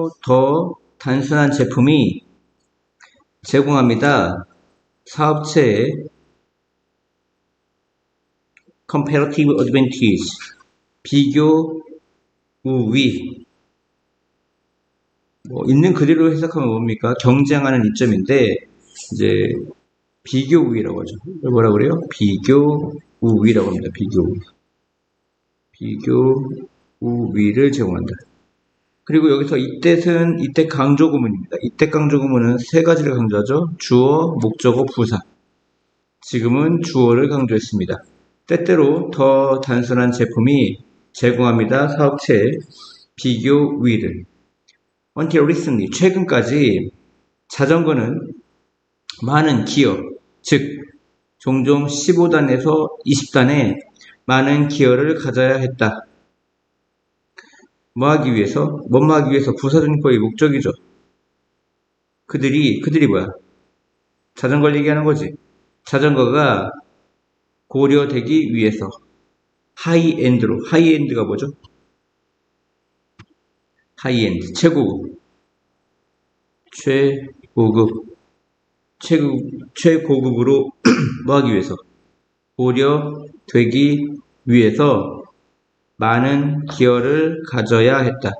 때때로 더 단순한 제품이 제공합니다. 사업체의 comparative advantage, 비교 우위. 있는 그대로 해석하면 뭡니까? 경쟁하는 이점인데, 이제, 비교 우위라고 하죠. 뭐라 그래요? 비교 우위라고 합니다. 비교 우위. 비교 우위를 제공한다. 그리고 여기서 이때는 이때 강조 구문입니다. 이때 강조 구문은 세 가지를 강조하죠. 주어, 목적어, 부사. 지금은 주어를 강조했습니다. 때때로 더 단순한 제품이 제공합니다. 사업체의 비교 우위를. Until recently, 최근까지 자전거는 많은 기어, 즉 종종 15단에서 20단의 많은 기어를 가져야 했다. 뭐 하기 위해서? 부사전법의 목적이죠. 그들이 뭐야? 자전거를 얘기하는 거지. 자전거가 고려되기 위해서 하이엔드로, 하이엔드가 뭐죠? 하이엔드, 최고급, 최고급으로 뭐 하기 위해서? 고려되기 위해서 많은 기어를 가져야 했다.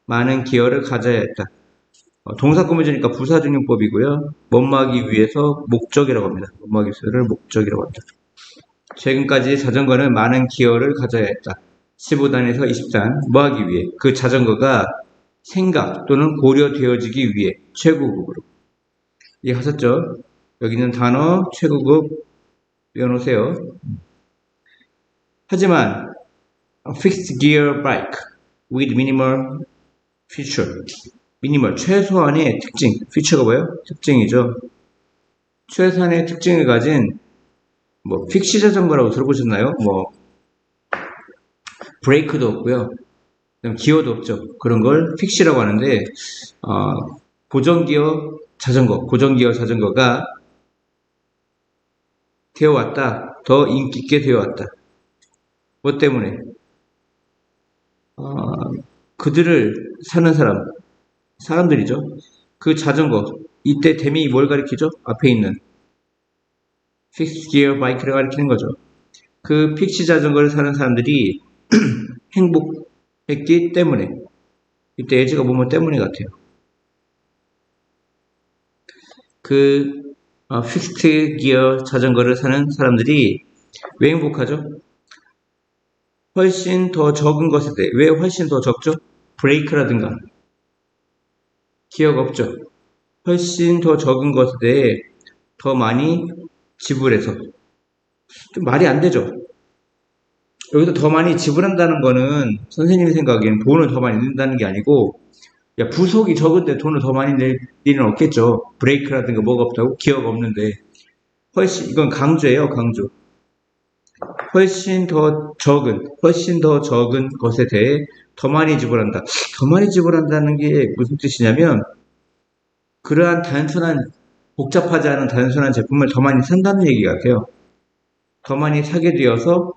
많은 기어를 가져야 했다. 동사 꾸며주니까 부사중용법이고요. 뭐하기 위해서 목적이라고 합니다. 뭐하기 위해서를 목적이라고 합니다. 최근까지 자전거는 많은 기어를 가져야 했다. 15단에서 20단 뭐하기 위해? 그 자전거가 생각 또는 고려되어지기 위해 최고급으로. 이해하셨죠? 여기 있는 단어 최고급 외워놓으세요. 하지만 fixed gear bike with minimal feature. 미니멀, 최소한의 특징. feature가 뭐예요? 특징이죠. 최소한의 특징을 가진 픽시 자전거라고 들어보셨나요? 브레이크도 없고요. 기어도 없죠. 그런 걸 픽시라고 하는데 고정기어 자전거가 되어왔다. 더 인기 있게 되어왔다. 뭐 때문에? 그들을 사는 사람들이죠. 그 자전거, 이때 댐이 뭘 가리키죠? 앞에 있는 픽스 기어 바이크를 가리키는 거죠. 그 픽시 자전거를 사는 사람들이 행복했기 때문에. 이때 예지가 뭐뭐 때문에 같아요. 그 픽스트 기어 자전거를 사는 사람들이 왜 행복하죠? 훨씬 더 적은 것에 대해. 왜 훨씬 더 적죠? 브레이크라든가 기어가 없죠. 훨씬 더 적은 것에 대해 더 많이 지불해서. 좀 말이 안 되죠. 여기서 더 많이 지불한다는 거는 선생님이 생각하기엔 돈을 더 많이 낸다는 게 아니고, 야, 부속이 적은데 돈을 더 많이 낼 일은 없겠죠. 브레이크라든가 뭐가 없다고? 기어가 없는데. 이건 강조예요, 강조. 훨씬 더 적은 것에 대해 더 많이 지불한다. 더 많이 지불한다는 게 무슨 뜻이냐면, 그러한 복잡하지 않은 단순한 제품을 더 많이 산다는 얘기 같아요. 더 많이 사게 되어서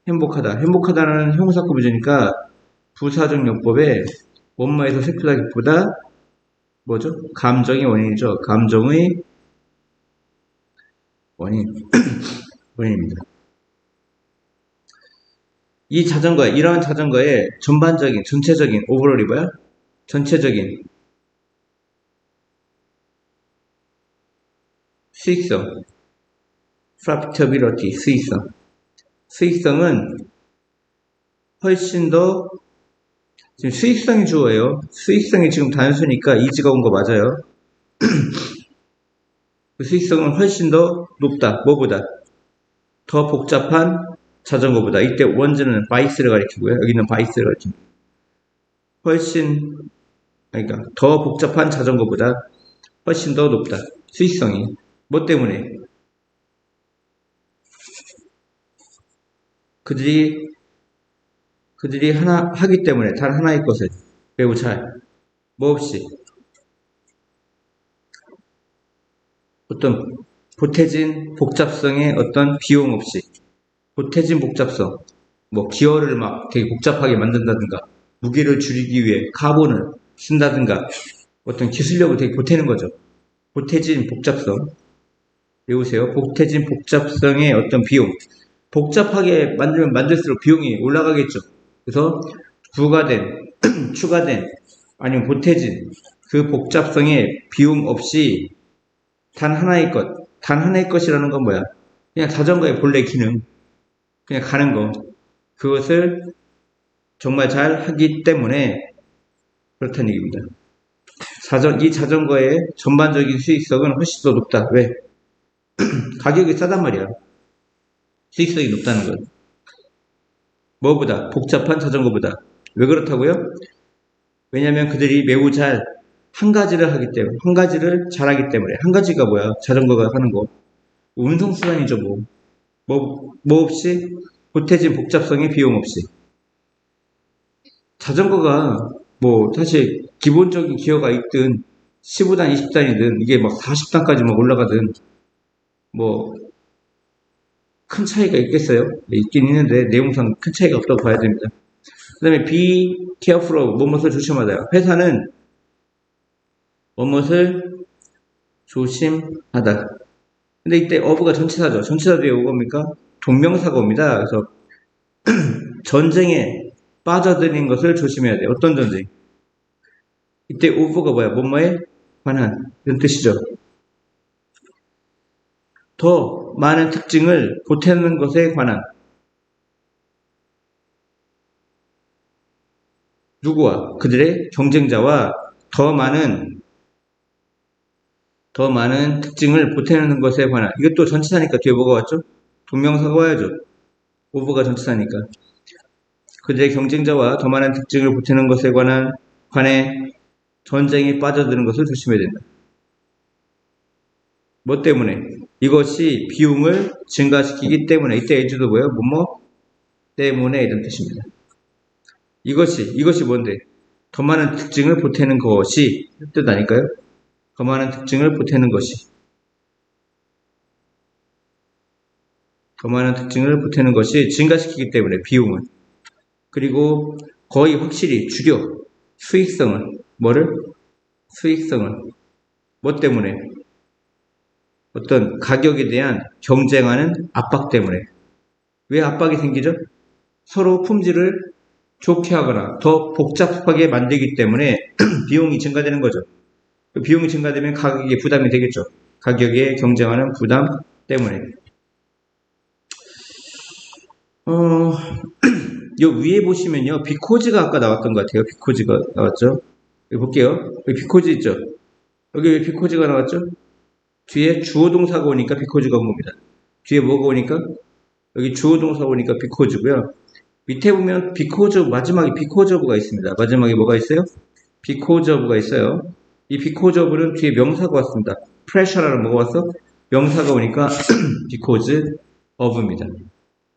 행복하다. 행복하다는 형용사 구조니까 부사적 용법에 원마에서 슬프다기보다 뭐죠? 감정의 원인이죠. 감정의 원인입니다. 이러한 자전거의 전체적인 오버롤이 뭐야? 전체적인 수익성, profitability, 수익성은 훨씬 더, 지금 수익성이 주어예요. 수익성이 지금 단수니까 이지가 온 거 맞아요. 그 수익성은 훨씬 더 높다. 뭐보다? 더 복잡한 자전거보다. 이때 원즈는 바이스를 가리키고요. 여기는 바이스를 가리킵니다. 그러니까 더 복잡한 자전거보다 훨씬 더 높다. 수익성이. 뭐 때문에? 그들이 하기 때문에, 단 하나의 것을 매우 잘, 뭐 없이, 어떤 보태진 복잡성의 어떤 비용 없이, 보태진 복잡성, 기어를 막 되게 복잡하게 만든다든가, 무게를 줄이기 위해 카본을 쓴다든가 어떤 기술력을 되게 보태는 거죠. 보태진 복잡성. 외우세요. 보태진 복잡성의 어떤 비용. 복잡하게 만들면 만들수록 비용이 올라가겠죠. 그래서 부가된, 추가된, 아니면 보태진 그 복잡성의 비용 없이 단 하나의 것, 단 하나의 것이라는 건 뭐야? 그냥 자전거의 본래 기능, 그냥 가는 거. 그것을 정말 잘 하기 때문에 그렇다는 얘기입니다. 이 자전거의 전반적인 수익성은 훨씬 더 높다. 왜? 가격이 싸단 말이야. 수익성이 높다는 건. 뭐보다? 복잡한 자전거보다. 왜 그렇다고요? 왜냐면 그들이 매우 잘 한 가지를 하기 때문에, 한 가지를 잘하기 때문에. 한 가지가 뭐야? 자전거가 하는 거. 운송수단이죠, 뭐. 뭐 없이? 보태진 복잡성의 비용 없이. 자전거가 뭐 사실 기본적인 기어가 있든 15단, 20단이든 이게 막 40단까지 막 올라가든 뭐 큰 차이가 있겠어요? 네, 있긴 있는데 내용상 큰 차이가 없다고 봐야 됩니다. 그 다음에 be careful of 뭐뭇을 조심하다. 회사는 뭐뭇을 조심하다. 근데 이때 of가 전치사죠. 전치사 뒤에 뭐겁니까? 동명사가 옵니다. 그래서 전쟁에 빠져드는 것을 조심해야 돼요. 어떤 전쟁? 이때 of가 뭐야? 뭐뭐에 관한 이런 뜻이죠. 더 많은 특징을 보태는 것에 관한 누구와? 그들의 경쟁자와 더 많은 특징을 보태는 것에 관한. 이것도 전치사니까 뒤에 뭐가 왔죠? 동명사가 와야죠. 오브가 전치사니까. 그들의 경쟁자와 더 많은 특징을 보태는 것에 관해 전쟁에 빠져드는 것을 조심해야 된다. 뭐 때문에? 이것이 비용을 증가시키기 때문에. 이때 에즈도 뭐예요? 뭐뭐 때문에 이런 뜻입니다. 이것이 뭔데? 더 많은 특징을 보태는 것이 뜻 아닐까요? 더 많은 특징을 보태는 것이. 더 많은 특징을 보태는 것이 증가시키기 때문에 비용을. 그리고 거의 확실히 줄여. 수익성을. 뭐를? 수익성을. 뭐 때문에? 어떤 가격에 대한 경쟁하는 압박 때문에. 왜 압박이 생기죠? 서로 품질을 좋게 하거나 더 복잡하게 만들기 때문에 비용이 증가되는 거죠. 비용이 증가되면 가격에 부담이 되겠죠. 가격에 경쟁하는 부담 때문에. 요 위에 보시면요. because가 아까 나왔던 것 같아요. because가 나왔죠. 여기 볼게요. 여기 because 있죠. 여기 왜 because가 나왔죠? 뒤에 주어 동사가 오니까 because가 온 겁니다. 뒤에 뭐가 오니까? 여기 주어 동사가 오니까 because고요. 밑에 보면 because 마지막에 because of가 있습니다. 마지막에 뭐가 있어요? because of가 있어요. 이 because of는 뒤에 명사가 왔습니다. pressure라는 뭐가 왔어? 명사가 오니까 because of입니다.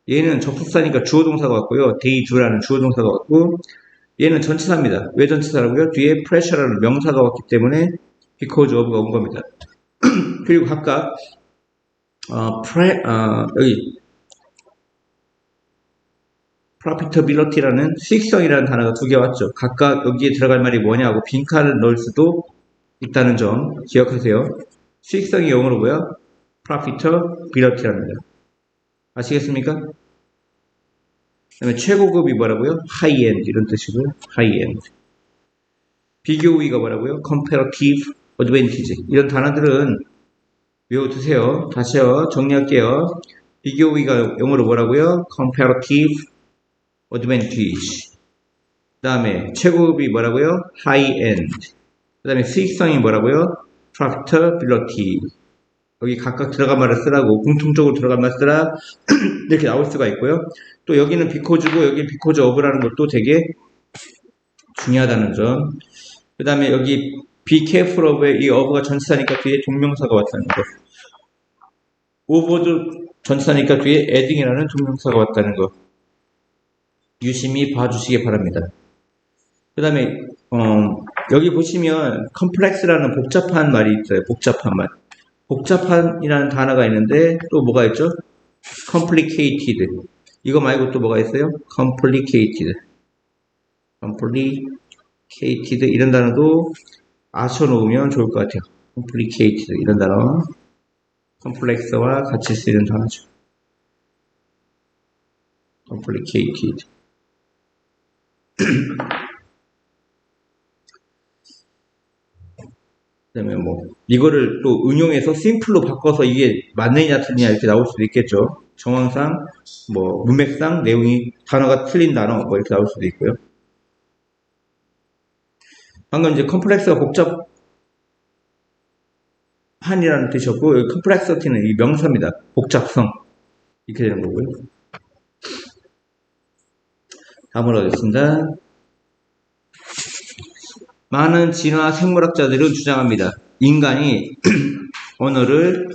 얘는 접속사니까 주어 동사가 왔고요. they do라는 주어 동사가 왔고 얘는 전치사입니다. 왜 전치사라고요? 뒤에 pressure라는 명사가 왔기 때문에 because of가 온 겁니다. 그리고 각각 여기 profitability라는 수익성이라는 단어가 두 개 왔죠. 각각 여기에 들어갈 말이 뭐냐고 빈칸을 넣을 수도 있다는 점 기억하세요. 수익성이 영어로 뭐야? profitability랍니다. 아시겠습니까? 그 다음에 최고급이 뭐라고요? high-end 이런 뜻이고요. high-end. 비교 우위가 뭐라고요? comparative advantage. 이런 단어들은 외워두세요. 다시요. 정리할게요. 비교 우위가 영어로 뭐라고요? comparative advantage. 그 다음에 최고급이 뭐라고요? high-end. 그 다음에 수익성이 뭐라고요? profitability. 여기 각각 들어간 말을 쓰라고 공통적으로 들어간 말 쓰라 이렇게 나올 수가 있고요. 또 여기는 because고 여기는 because of라는 것도 되게 중요하다는 점. 그 다음에 여기 be careful of의 이 of가 전치사니까 뒤에 동명사가 왔다는 거. of도 전치사니까 뒤에 adding이라는 동명사가 왔다는 거. 유심히 봐주시기 바랍니다. 그 다음에 여기 보시면 complex라는 복잡한 말이 있어요. 복잡한 말. 복잡한이라는 단어가 있는데 또 뭐가 있죠? complicated. 이거 말고 또 뭐가 있어요? complicated. complicated 이런 단어도 아셔놓으면 좋을 것 같아요. complicated 이런 단어. complex와 같이 쓰이는 단어죠. complicated. 그다음에 뭐 이거를 또 응용해서 simple로 바꿔서 이게 맞느냐 틀리냐 이렇게 나올 수도 있겠죠. 정황상 뭐 문맥상 내용이 단어가 틀린 단어 뭐 이렇게 나올 수도 있고요. 방금 이제 컴플렉스가 복잡한이라는 뜻이었고 여기 컴플렉서티는 이 명사입니다. 복잡성 이렇게 되는 거고요. 다음으로 하겠습니다. 많은 진화 생물학자들은 주장합니다. 인간이 언어를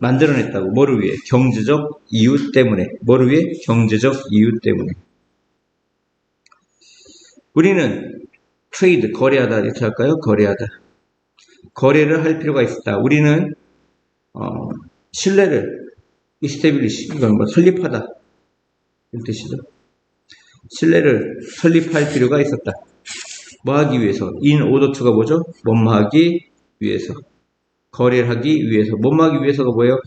만들어냈다고. 뭐를 위해? 경제적 이유 때문에. 뭐를 위해? 경제적 이유 때문에. 우리는 트레이드, 거래하다 이렇게 할까요? 거래하다. 거래를 할 필요가 있었다. 우리는 신뢰를 이스테빌리시, 이건 뭐 설립하다 이런 뜻이죠. 신뢰를 설립할 필요가 있었다. 뭐 하기 위해서? in order to가 뭐죠? 뭐뭐 하기 위해서. 거래를 하기 위해서. 뭐뭐 하기 위해서가 뭐예요?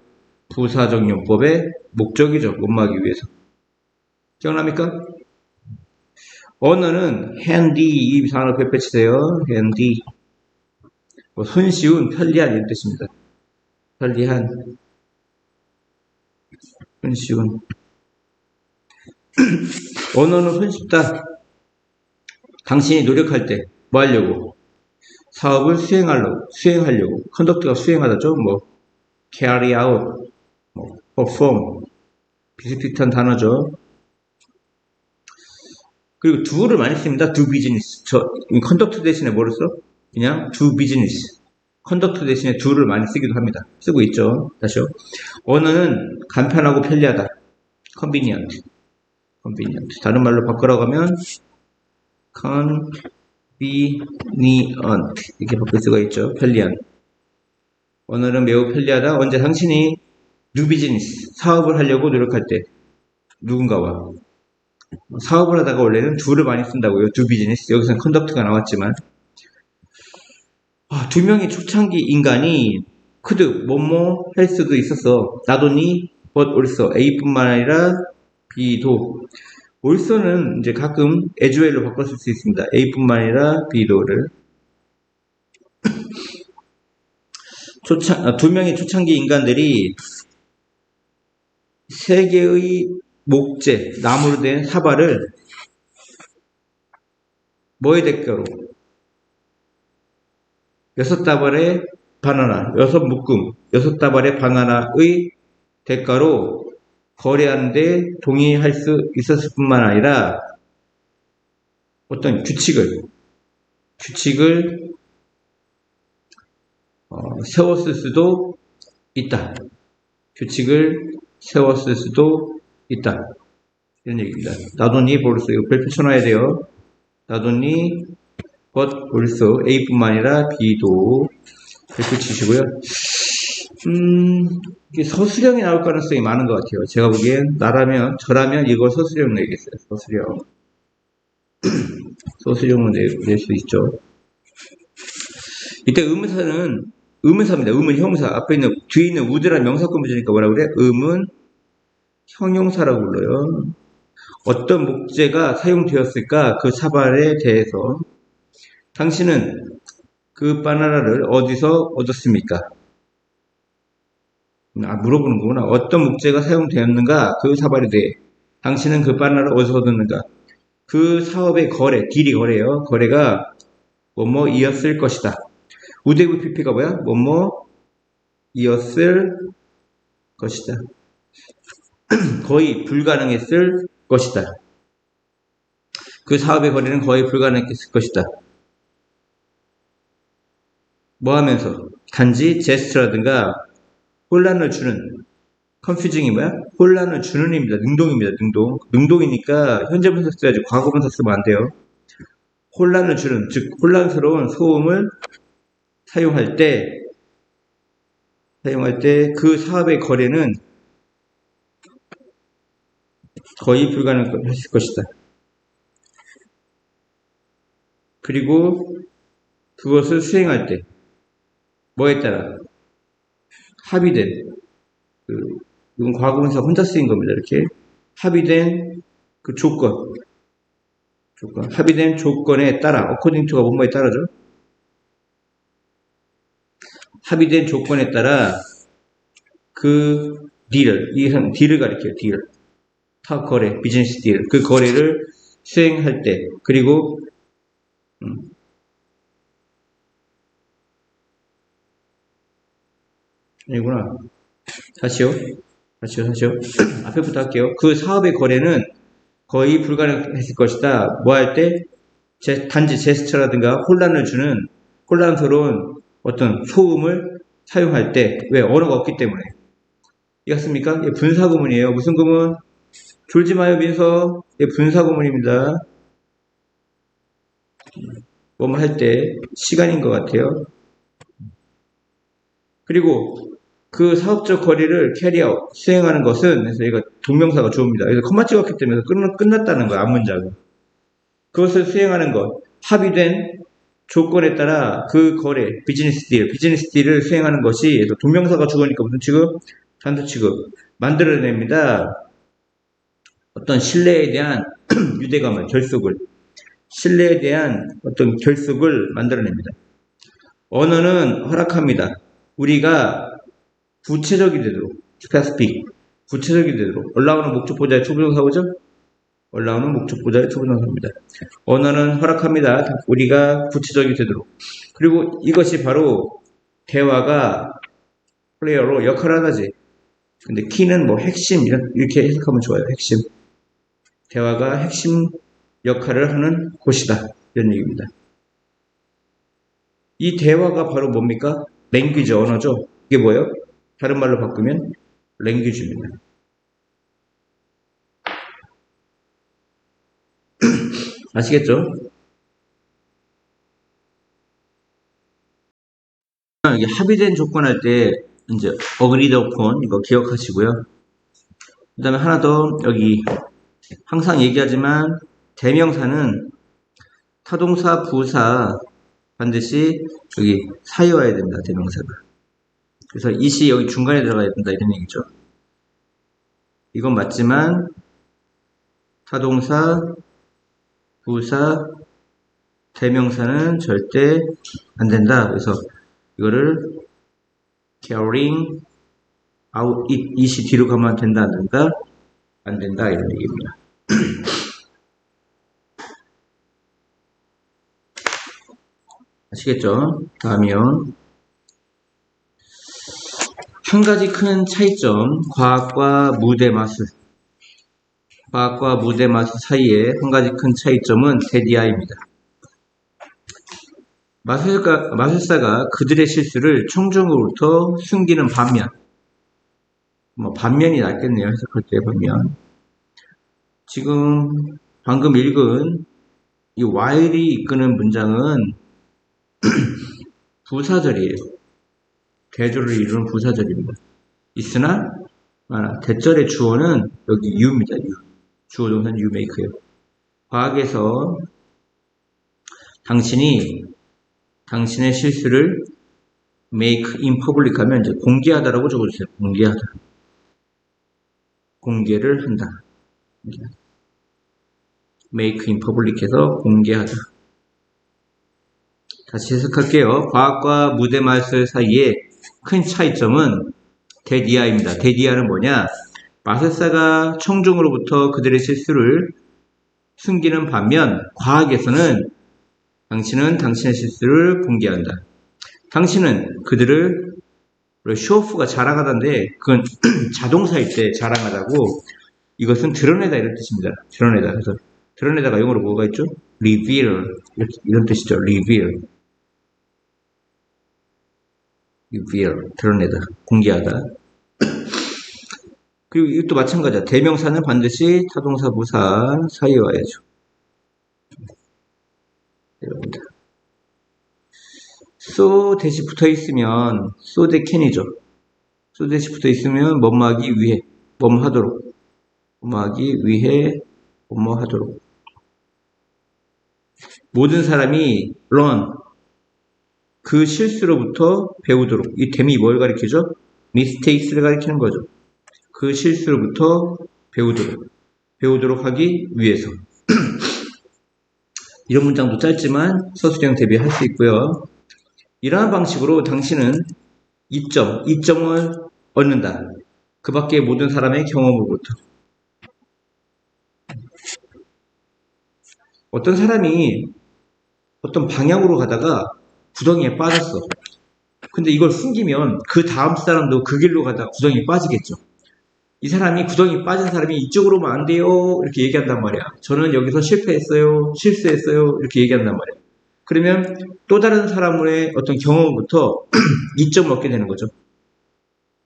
부사적 용법의 목적이죠. 뭐뭐 하기 위해서. 기억납니까? 언어는 handy 이 단어 배치세요. handy. 뭐 손쉬운, 편리한 이런 뜻입니다. 편리한, 손쉬운. 언어는 손쉽다. 당신이 노력할 때 뭐 하려고? 사업을 수행하려고. 컨덕트가 수행하다죠. 뭐 carry out, 뭐 perform 비슷비슷한 단어죠. 그리고 do를 많이 씁니다. do business. 컨덕트 대신에 뭐를 써? 그냥 do business. 컨덕트 대신에 do를 많이 쓰기도 합니다. 쓰고 있죠. 다시요. 언어는 간편하고 편리하다. convenient. 다른 말로 바꾸라고 하면 convenient 이렇게 바꿀 수가 있죠. 편리한. 언어는 매우 편리하다. 언제? 당신이 new business 사업을 하려고 노력할 때 누군가와 사업을 하다가 원래는 do를 많이 쓴다고요. do business. 여기서는 conduct가 나왔지만 두 명의 초창기 인간이 could 뭐뭐 할 수도 있었어. not only but also A뿐만 아니라 B도. also는 이제 가끔 as well로 바꿨을 수 있습니다. A뿐만 아니라 B도를. 두 명의 초창기 인간들이 세 개의 목재, 나무로 된 사발을 뭐의 대가로? 6다발의 바나나, 6묶음, 6다발의 바나나의 대가로 거래하는데 동의할 수 있었을 뿐만 아니라 어떤 규칙을 세웠을 수도 있다. 규칙을 세웠을 수도 있다. 이런 얘기입니다. not only but also 이거 별표 쳐놔야 돼요. not only but also A뿐만 아니라 B도 별표 치시고요. 이게 서술형이 나올 가능성이 많은 것 같아요. 제가 보기엔 저라면 이걸 서술형 내겠어요. 서술형으로 낼 수 있죠. 이때 의문사입니다. 의문 형사. 뒤에 있는 would라는 명사권 부지니까 뭐라고 그래? 의문 형용사라고 불러요. 어떤 목재가 사용되었을까? 그 사발에 대해서. 당신은 그 바나나를 어디서 얻었습니까? 물어보는 거구나. 어떤 목재가 사용되었는가? 그 사발에 대해. 당신은 그 바나나를 어디서 얻었는가? 그 사업의 거래, 딜이 거래예요. 거래가 뭐뭐이었을 것이다. 우대부 PP가 뭐야? 뭐뭐이었을 것이다. 거의 불가능했을 것이다. 그 사업의 거래는 거의 불가능했을 것이다. 뭐 하면서? 단지 제스처라든가 혼란을 주는 컨퓨징이 뭐야? 혼란을 주는 입니다. 능동입니다. 능동이니까 현재 분사 써야지 과거 분사 쓰면 안 돼요. 혼란을 주는, 즉 혼란스러운 소음을 사용할 때 그 사업의 거래는 거의 불가능했을 것이다. 그리고 그것을 수행할 때 뭐에 따라 합의된 이건 과거분사 혼자 쓰인 겁니다. 이렇게 합의된 그 조건 합의된 조건에 따라 according to가 뭐뭐에 따라죠. 합의된 조건에 따라 그 딜을 가리켜요. 딜. 타 거래, 비즈니스 딜. 그 거래를 수행할 때, 그리고, 아니구나. 다시요. 앞에부터 할게요. 그 사업의 거래는 거의 불가능했을 것이다. 뭐 할 때? 단지 제스처라든가 혼란스러운 어떤 소음을 사용할 때, 왜? 언어가 없기 때문에. 이해갔습니까? 예, 분사구문이에요. 무슨 구문? 졸지 마요, 민서. 예, 분사구문입니다. 뭐뭐 할 때, 시간인 것 같아요. 그리고 그 사업적 거래를 캐리아웃, 수행하는 것은, 그래서 이거 동명사가 주어입니다. 그래서 컴마 찍었기 때문에 끝났다는 거야, 앞문장은. 그것을 수행하는 것, 합의된 조건에 따라 그 거래, 비즈니스 딜을 수행하는 것이, 동명사가 주어니까 무슨 취급? 단수 취급. 만들어냅니다. 어떤 신뢰에 대한 유대감을, 신뢰에 대한 어떤 결속을 만들어냅니다. 언어는 허락합니다. 우리가 구체적이 되도록, specific, 구체적이 되도록. 올라오는 목적보자의 초부정사고죠? 올라오는 목적보자의 초부정사입니다. 언어는 허락합니다. 우리가 구체적이 되도록. 그리고 이것이 바로 대화가 플레이어로 역할을 하지. 근데 키는 뭐 핵심, 이렇게 해석하면 좋아요. 핵심. 대화가 핵심 역할을 하는 곳이다. 이런 얘기입니다. 이 대화가 바로 뭡니까? 랭귀지, 언어죠. 이게 뭐예요? 다른 말로 바꾸면 랭귀지입니다. 아시겠죠? 여기 합의된 조건 할 때 이제 agreed upon 이거 기억하시고요. 그 다음에 하나 더 여기 항상 얘기하지만 대명사는 타동사, 부사 반드시 여기 사이 와야 됩니다. 대명사가. 그래서 이시 여기 중간에 들어가야 된다 이런 얘기죠. 이건 맞지만 타동사, 부사, 대명사는 절대 안 된다. 그래서 이거를 carrying out it이 뒤로 가면 된다, 안 된다? 안 된다 이런 얘기입니다. 아시겠죠? 다음이요. 한 가지 큰 차이점, 과학과 무대 마술. 과학과 무대 마술 사이에 한 가지 큰 차이점은 대디아입니다. 마술사가 그들의 실수를 청중으로부터 숨기는 반면, 반면이 낫겠네요. 해석할 때 반면. 지금 방금 읽은 이 while이 이끄는 문장은 부사절이에요. 대조를 이루는 부사절입니다. 있으나 대절의 주어는 여기 you입니다. 주어 동사는 you make예요. 과학에서 당신의 실수를 make in public 하면 이제 공개하다라고 적어주세요. 공개하다. 공개를 한다. make in public에서 공개하다. 다시 해석할게요. 과학과 무대 마술 사이에 큰 차이점은 대디아입니다. 대디아는 뭐냐? 마술사가 청중으로부터 그들의 실수를 숨기는 반면 과학에서는 당신은 당신의 실수를 공개한다. 당신은 그들을 쇼오프가 자랑하다인데 그건 자동사일 때 자랑하다고 이것은 드러내다 이런 뜻입니다. 드러내다. 그래서 드러내다가 영어로 뭐가 있죠? reveal 이런 뜻이죠. reveal 드러내다, 공개하다. 그리고 이것도 마찬가지야. 대명사는 반드시 타동사, 부사 사이에 와야죠. 여러분들. so 대시 붙어 있으면 so 대 can이죠. so 대시 붙어 있으면 뭐뭐 하기 위해, 뭐뭐 하도록, 뭐뭐 하기 위해, 뭐뭐 하도록. 모든 사람이 learn, 그 실수로부터 배우도록. 이 댐이 뭘 가리키죠? mistakes를 가리키는 거죠. 그 실수로부터 배우도록 하기 위해서. 이런 문장도 짧지만 서술형 대비할 수 있고요. 이러한 방식으로 당신은 이점을 얻는다. 그 밖의 모든 사람의 경험으로부터. 어떤 사람이 어떤 방향으로 가다가 구덩이에 빠졌어. 근데 이걸 숨기면 그 다음 사람도 그 길로 가다가 구덩이에 빠지겠죠. 이 사람이 구덩이에 빠진 사람이 이쪽으로 오면 안 돼요. 이렇게 얘기한단 말이야. 저는 여기서 실수했어요. 이렇게 얘기한단 말이야. 그러면 또 다른 사람의 어떤 경험부터 이점을 얻게 되는 거죠.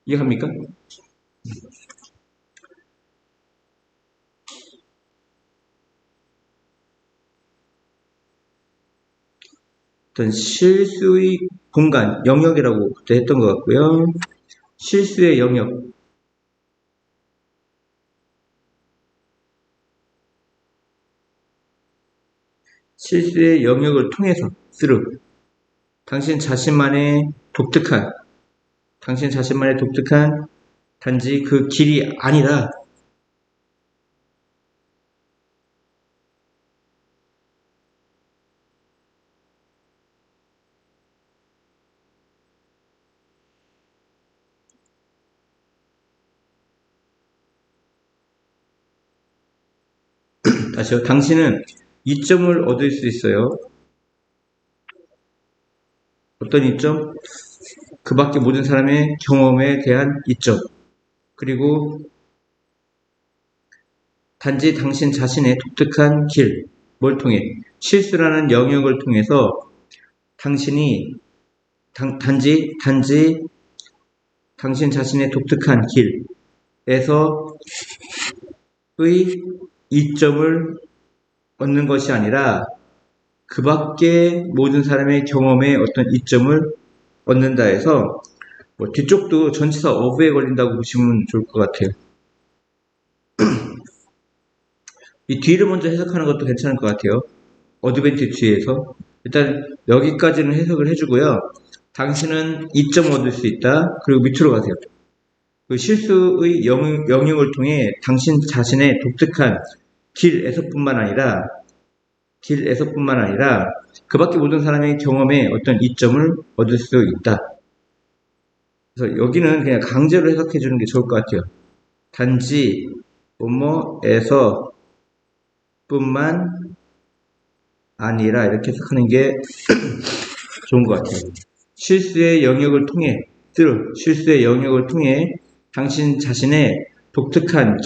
이해합니까? 어떤 실수의 공간, 영역이라고 그때 했던 것 같고요. 실수의 영역. 실수의 영역을 통해서 당신 자신만의 독특한 단지 그 길이 아니라 다시요. 당신은 이점을 얻을 수 있어요. 어떤 이점? 그 밖의 모든 사람의 경험에 대한 이점. 그리고 단지 당신 자신의 독특한 길, 뭘 통해? 실수라는 영역을 통해서 당신이 단지 당신 자신의 독특한 길에서의 이점을 얻는 것이 아니라 그 밖의 모든 사람의 경험에 어떤 이점을 얻는다 해서 뭐 뒤쪽도 전치사 of에 걸린다고 보시면 좋을 것 같아요. 이 뒤를 먼저 해석하는 것도 괜찮을 것 같아요. 어드밴티지에서 일단 여기까지는 해석을 해주고요. 당신은 이점 얻을 수 있다. 그리고 밑으로 가세요. 그 실수의 영역을 통해 당신 자신의 독특한 길에서뿐만 아니라 그 밖의 모든 사람의 경험에 어떤 이점을 얻을 수 있다. 그래서 여기는 그냥 강제로 해석해 주는 게 좋을 것 같아요. 단지 뭐뭐에서 뿐만 아니라 이렇게 해석하는 게 좋은 것 같아요. 실수의 영역을 통해 당신 자신의 독특한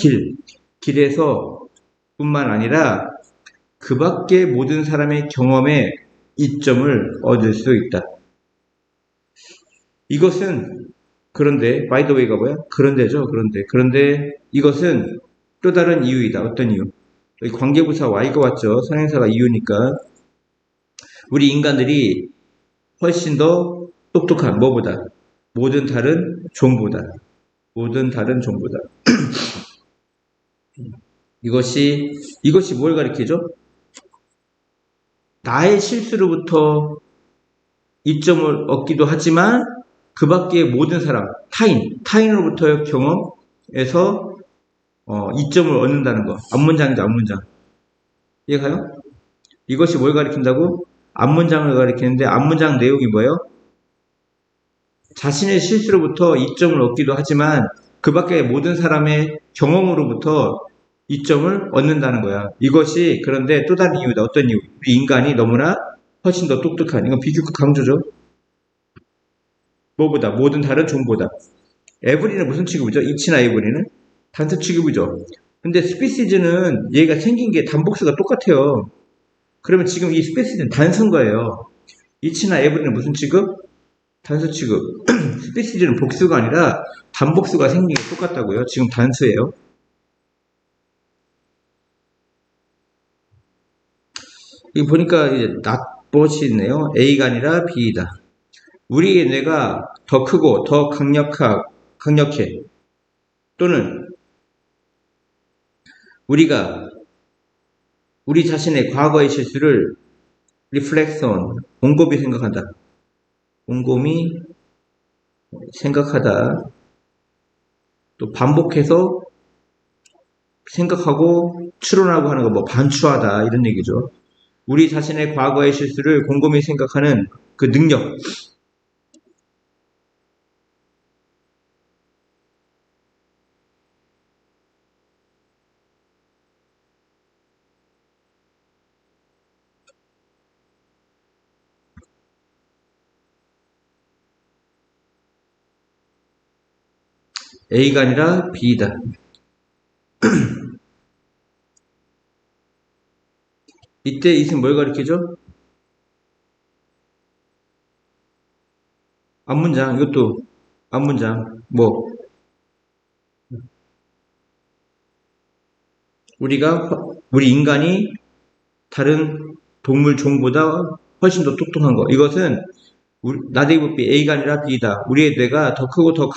길에서 뿐만 아니라 그 밖의 모든 사람의 경험에 이점을 얻을 수 있다. 이것은 그런데 by the way가 뭐야? 그런데 이것은 또 다른 이유이다. 어떤 이유? 여기 관계부사 y가 왔죠. 선행사가 이유니까 우리 인간들이 훨씬 더 똑똑한 뭐보다? 모든 다른 종보다. 이것이 뭘 가리키죠? 나의 실수로부터 이점을 얻기도 하지만 그 밖의 모든 사람, 타인으로부터의 경험에서 이점을 얻는다는 거. 앞문장이죠, 앞문장. 이해가요? 이것이 뭘 가리킨다고? 앞문장을 가리키는데 앞문장 내용이 뭐예요? 자신의 실수로부터 이점을 얻기도 하지만 그 밖의 모든 사람의 경험으로부터 이점을 얻는다는 거야. 이것이 그런데 또 다른 이유다. 어떤 이유? 우리 인간이 너무나 훨씬 더 똑똑한. 이건 비교급 강조죠. 뭐보다? 모든 다른 종보다. 에브리는 무슨 취급이죠? 이치나 에브리는? 단수 취급이죠. 근데 스피시즈는 얘가 생긴 게 단복수가 똑같아요. 그러면 지금 이 스피시즈는 단수인 거예요. 이치나 에브리는 무슨 취급? 단수 취급. 스피시즈는 복수가 아니라 단복수가 생긴 게 똑같다고요. 지금 단수예요. 이거 보니까 이제 not이 있네요. A가 아니라 B이다. 우리의 뇌가 더 크고 더 강력해. 또는 우리가 우리 자신의 과거의 실수를 reflection, 곰곰이 생각한다. 곰곰이 생각하다. 또 반복해서 생각하고 추론하고 하는 거 뭐 반추하다 이런 얘기죠. 우리 자신의 과거의 실수를 곰곰이 생각하는 그 능력. A가 아니라 B다. 이때 it은 뭘 가리키죠? 앞문장, 이것도 앞문장. 뭐 우리 인간이 다른 동물 종보다 훨씬 더 똑똑한 거. 이것은 나대입법비 A가 아니라 B다. 우리의 뇌가 더 크고 더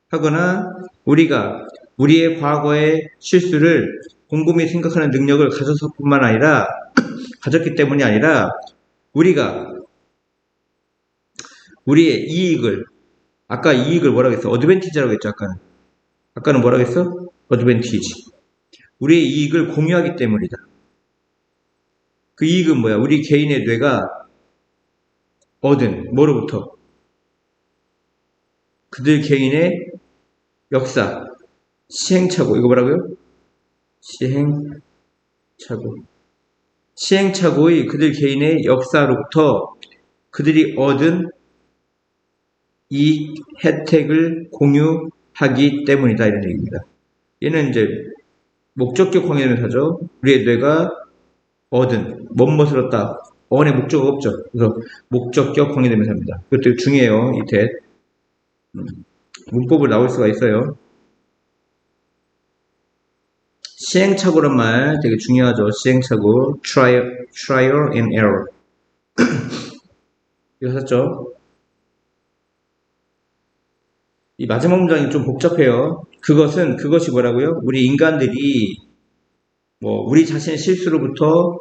강력하거나 우리가 우리의 과거의 실수를 곰곰이 생각하는 능력을 가졌뿐만 아니라 가졌기 때문이 아니라 우리가 우리의 이익을 아까 이익을 뭐라고 했어? 어드밴티지라고 했죠. 아까는 뭐라고 했어? 어드밴티지. 우리의 이익을 공유하기 때문이다. 그 이익은 뭐야? 우리 개인의 뇌가 얻은 뭐로부터? 그들 개인의 역사, 시행착오. 이거 뭐라고요? 시행착오의 그들 개인의 역사로부터 그들이 얻은 이 혜택을 공유하기 때문이다. 이런 얘기입니다. 얘는 이제 목적격 관계대명사죠. 우리의 뇌가 얻은, 무엇을 얻다. 어원의 목적어가 없죠. 그래서 목적격 관계대명사입니다. 이것도 중요해요. 이 대. 문법을 나올 수가 있어요. 시행착오란 말 되게 중요하죠. 시행착오. trial and error. 이거 샀죠? 이 마지막 문장이 좀 복잡해요. 그것이 뭐라고요? 우리 인간들이 우리 자신의 실수로부터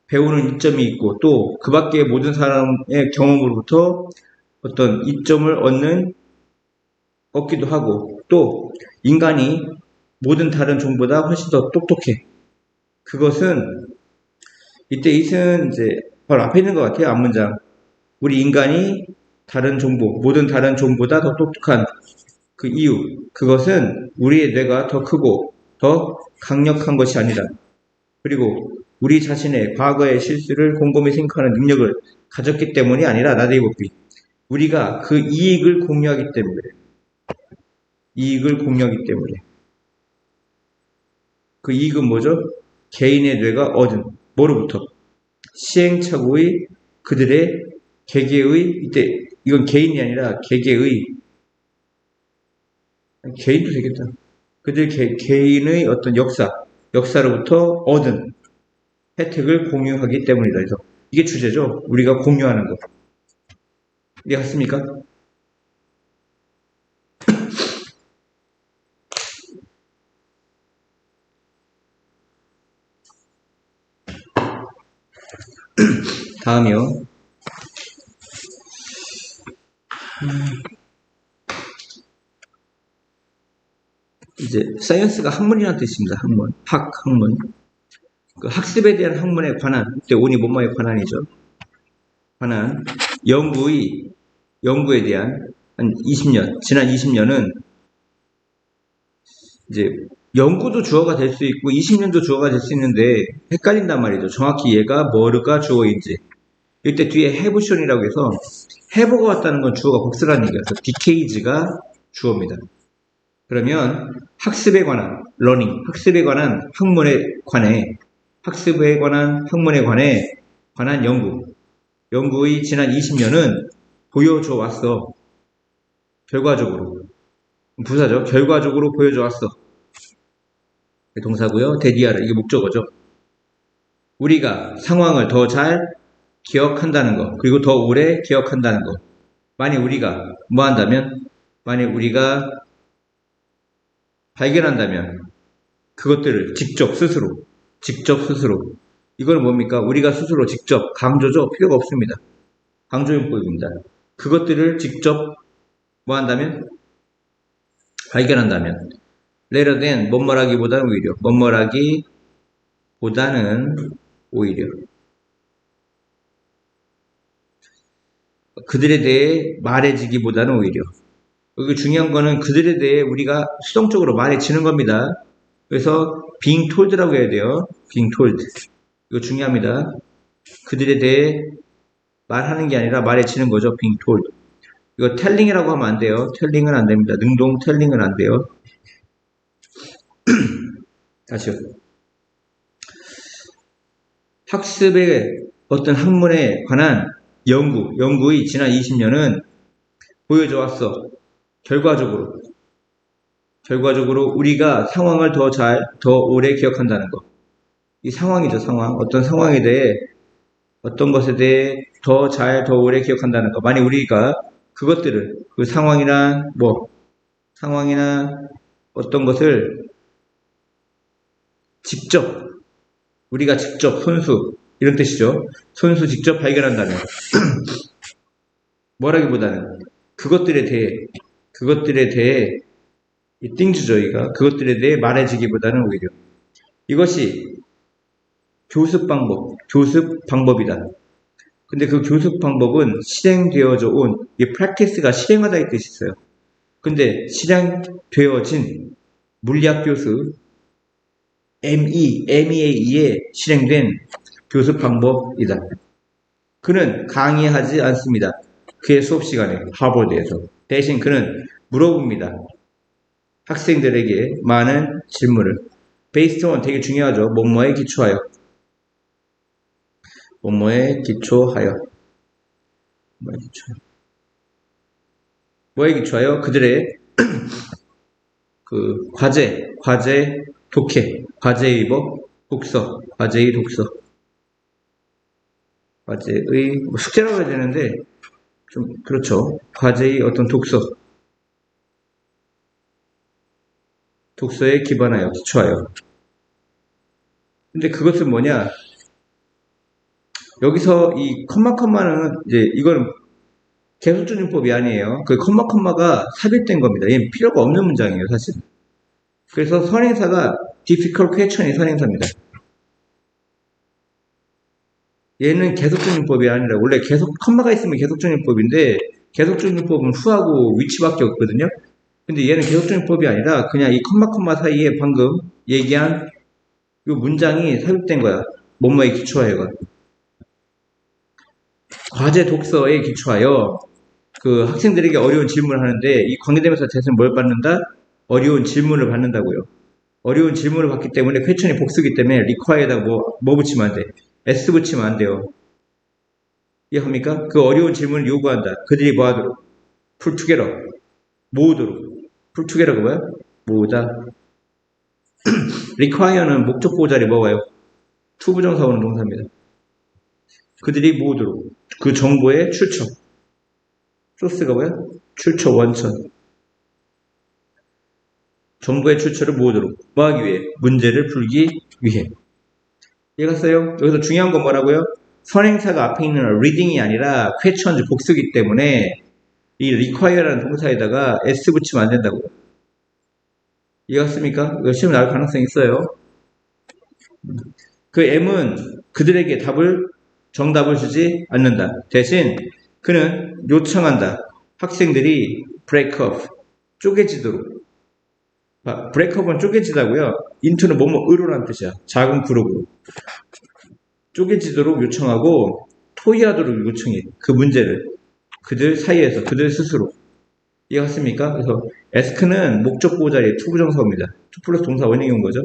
배우는 이점이 있고 또 그 밖의 모든 사람의 경험으로부터 어떤 이점을 얻기도 하고 또 인간이 모든 다른 종보다 훨씬 더 똑똑해. 그것은 이때 it은 이제 바로 앞에 있는 것 같아요. 앞문장. 우리 인간이 모든 다른 종보다 더 똑똑한 그 이유. 그것은 우리의 뇌가 더 크고 더 강력한 것이 아니다. 그리고 우리 자신의 과거의 실수를 곰곰이 생각하는 능력을 가졌기 때문이 아니라 나대입법비. 우리가 그 이익을 공유하기 때문에. 그 이익은 뭐죠? 개인의 뇌가 얻은 뭐로부터? 시행착오의 그들의 개개의 이때 이건 개인이 아니라 개개의 개인도 되겠다. 그들 개인의 어떤 역사로부터 얻은 혜택을 공유하기 때문이다. 그래서 이게 주제죠. 우리가 공유하는 것. 이해갔습니까? 다음이요. 이제 사이언스가 학문이라는 뜻입니다. 학문. 그 학습에 대한 학문에 관한, 그때 온이 뭐뭐에 관한이죠. 관한 연구에 대한 한 20년, 지난 20년은 이제 연구도 주어가 될 수 있고 20년도 주어가 될 수 있는데 헷갈린단 말이죠. 정확히 얘가 뭐가 주어인지. 이때 뒤에 해브션이라고 해서 해보가 왔다는 건 주어가 복수라는 얘기여서 decade가 주어입니다. 그러면 학습에 관한 learning, 학습에 관한 학문에 관한 연구의 지난 20년은 보여줘 왔어. 결과적으로 부사죠. 결과적으로 보여줘 왔어. 동사고요. 데디아르 이게 목적어죠. 우리가 상황을 더 잘 기억한다는 거, 그리고 더 오래 기억한다는 거. 만약 우리가 발견한다면 그것들을 직접 스스로 이거는 뭡니까? 우리가 스스로 직접 강조죠? 필요가 없습니다. 강조용법입니다. 그것들을 직접 뭐 한다면? 발견한다면. rather than 뭐뭐라기보다는 오히려. 뭐뭐라기보다는 오히려. 그들에 대해 말해지기보다는 오히려. 여기 중요한 거는 그들에 대해 우리가 수동적으로 말해지는 겁니다. 그래서 being told라고 해야 돼요. being told. 이거 중요합니다. 그들에 대해 말하는 게 아니라 말해지는 거죠. being told. 이거 telling이라고 하면 안 돼요. telling은 안 됩니다. 능동 telling은 안 돼요. 다시요. 학습의 어떤 학문에 관한 연구의 지난 20년은 보여줘 왔어. 결과적으로 우리가 상황을 더 오래 기억한다는 거. 이 상황이죠, 상황. 어떤 상황에 대해, 어떤 것에 대해 더 오래 기억한다는 거. 만약 우리가 그것들을, 그 상황이나 어떤 것을 우리가 직접, 손수, 이런 뜻이죠. 손수 직접 발견한다면. 뭐라기보다는 그것들에 대해 이 띵주죠, 이가. 그것들에 대해 말해지기보다는 오히려. 이것이 교습 방법이다. 근데 그 교습 방법은 실행되어져 온, 이 practice가 실행하다 이 뜻이 있어요. 근데 실행되어진 물리학 교수, MEA에 실행된 교습 방법이다. 그는 강의하지 않습니다. 그의 수업 시간에, 하버드에서. 대신 그는 물어봅니다. 학생들에게 많은 질문을. based on 되게 중요하죠. 뭐뭐에 기초하여. 뭐에 기초하여 그들의 그 과제, 독해, 과제의 독서, 과제의 숙제라고 해야 되는데 좀 그렇죠. 과제의 어떤 독서에 기반하여, 기초하여. 근데 그것은 뭐냐? 여기서 이 컴마는 이제 이건 계속조준법이 아니에요. 그 컴마가 삽입된 겁니다. 얘는 필요가 없는 문장이에요, 사실. 그래서 선행사가 difficult question이 선행사입니다. 얘는 계속조준법이 아니라 원래 컴마가 있으면 계속조준법인데 계속조준법은 후하고 위치밖에 없거든요. 근데 얘는 계속조준법이 아니라 그냥 이 컴마 사이에 방금 얘기한 이 문장이 삽입된 거야. 뭐뭐에 기초하여가. 과제 독서에 기초하여 그 학생들에게 어려운 질문을 하는데 이 관계대명사 대신 뭘 받는다? 어려운 질문을 받는다고요. 어려운 질문을 받기 때문에 퀘션이 복수기 때문에 require에다가 뭐 붙이면 안 돼? s 붙이면 안 돼요. 이해합니까? 그 어려운 질문을 요구한다. 그들이 뭐 하도록? 풀 투게러. 모으도록. 풀 투게러가 뭐야? 모으다. require는 목적 보호자리 뭐가요? 투부정사 오는 동사입니다. 그들이 모으도록. 그 정보의 출처. 소스가 뭐야? 출처, 원천. 정보의 출처를 모으도록. 뭐 하기 위해? 문제를 풀기 위해. 이해갔어요? 여기서 중요한 건 뭐라고요? 선행사가 앞에 있는 reading이 아니라 question 복수기 때문에 이 require라는 동사에다가 s 붙이면 안 된다고요. 이해갔습니까? 이거 시험 나올 가능성이 있어요. 그 M은 그들에게 정답을 주지 않는다. 대신 그는 요청한다. 학생들이 break up, 쪼개지도록. break up은 쪼개지다고요. into는 뭐뭐으로라는 뜻이야. 작은 그룹으로. 쪼개지도록 요청하고 토의하도록 요청해. 그 문제를. 그들 사이에서, 그들 스스로. 이해갔습니까? 그래서 ask는 목적 보호 자리에 투부정사입니다. 투 플러스 동사 원형이 온 거죠.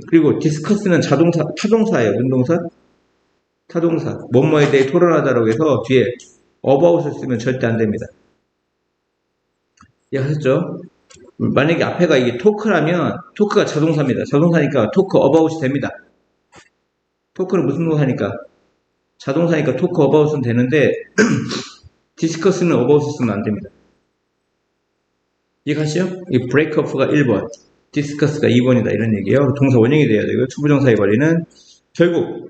그리고 discuss는 타동사예요. 운동사? 타동사. 뭐뭐에 대해 토론하다라고 해서 뒤에 about을 쓰면 절대 안 됩니다. 이해하셨죠? 만약에 앞에가 이게 토크라면 토크가 자동사입니다. 자동사니까 토크 about이 됩니다. 토크는 무슨 동사니까? 자동사니까 토크 about은 되는데 디스커스는 about 쓰면 안 됩니다. 이해가시죠? 이 break up가 1번, 디스커스가 2번이다 이런 얘기예요. 동사 원형이 돼야 되고요. 투부정사의 관리는 결국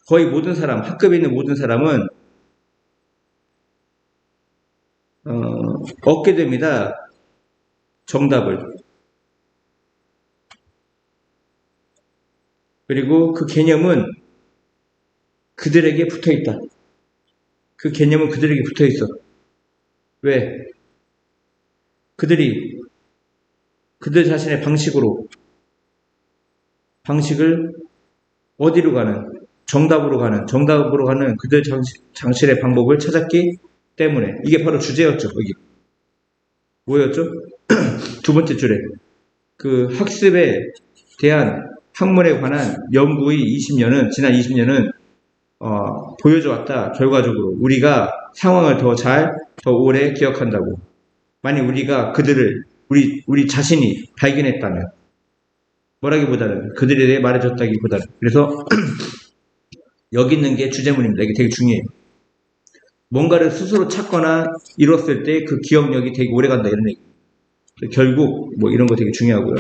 거의 모든 사람, 학급에 있는 모든 사람은 얻게 됩니다. 정답을. 그리고 그 개념은 그들에게 붙어 있다. 그 개념은 그들에게 붙어 있어. 왜? 그들 자신의 방식을 어디로 가는, 정답으로 가는 그들 장실의 방법을 찾았기 때문에. 이게 바로 주제였죠, 여기. 뭐였죠? 두 번째 줄에. 그 학습에 대한 학문에 관한 연구의 지난 20년은, 보여줘 왔다. 결과적으로. 우리가 상황을 더 오래 기억한다고. 만약 우리가 우리 자신이 발견했다면, 뭐라기보다는 그들에 대해 말해줬다기보다는. 그래서 여기 있는 게 주제문입니다. 이게 되게 중요해요. 뭔가를 스스로 찾거나 이뤘을 때 그 기억력이 되게 오래 간다 이런 얘기. 결국 뭐 이런 거 되게 중요하고요.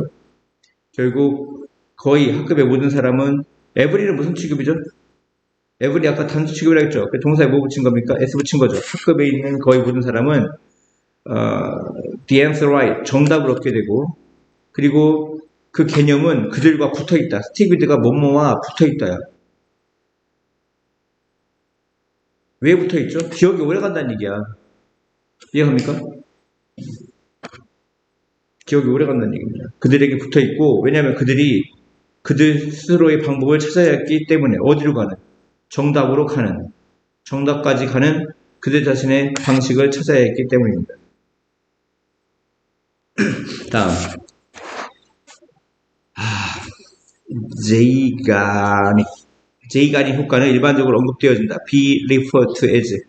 결국 거의 학급의 모든 사람은 every는 무슨 취급이죠? every 아까 단수 취급이라 했죠. 동사에 뭐 붙인 겁니까? s 붙인 거죠. 학급에 있는 거의 모든 사람은 the answer right 정답을 얻게 되고 그리고 그 개념은 그들과 붙어있다. 스티비드가 뭐뭐와 붙어있다야. 왜 붙어있죠? 기억이 오래 간다는 얘기야. 이해합니까? 기억이 오래 간다는 얘기입니다. 그들에게 붙어있고 왜냐하면 그들 스스로의 방법을 찾아야 했기 때문에 어디로 가는? 정답으로 가는. 정답까지 가는 그들 자신의 방식을 찾아야 했기 때문입니다. 다음 제이가닉 효과는 일반적으로 언급되어진다. be referred to as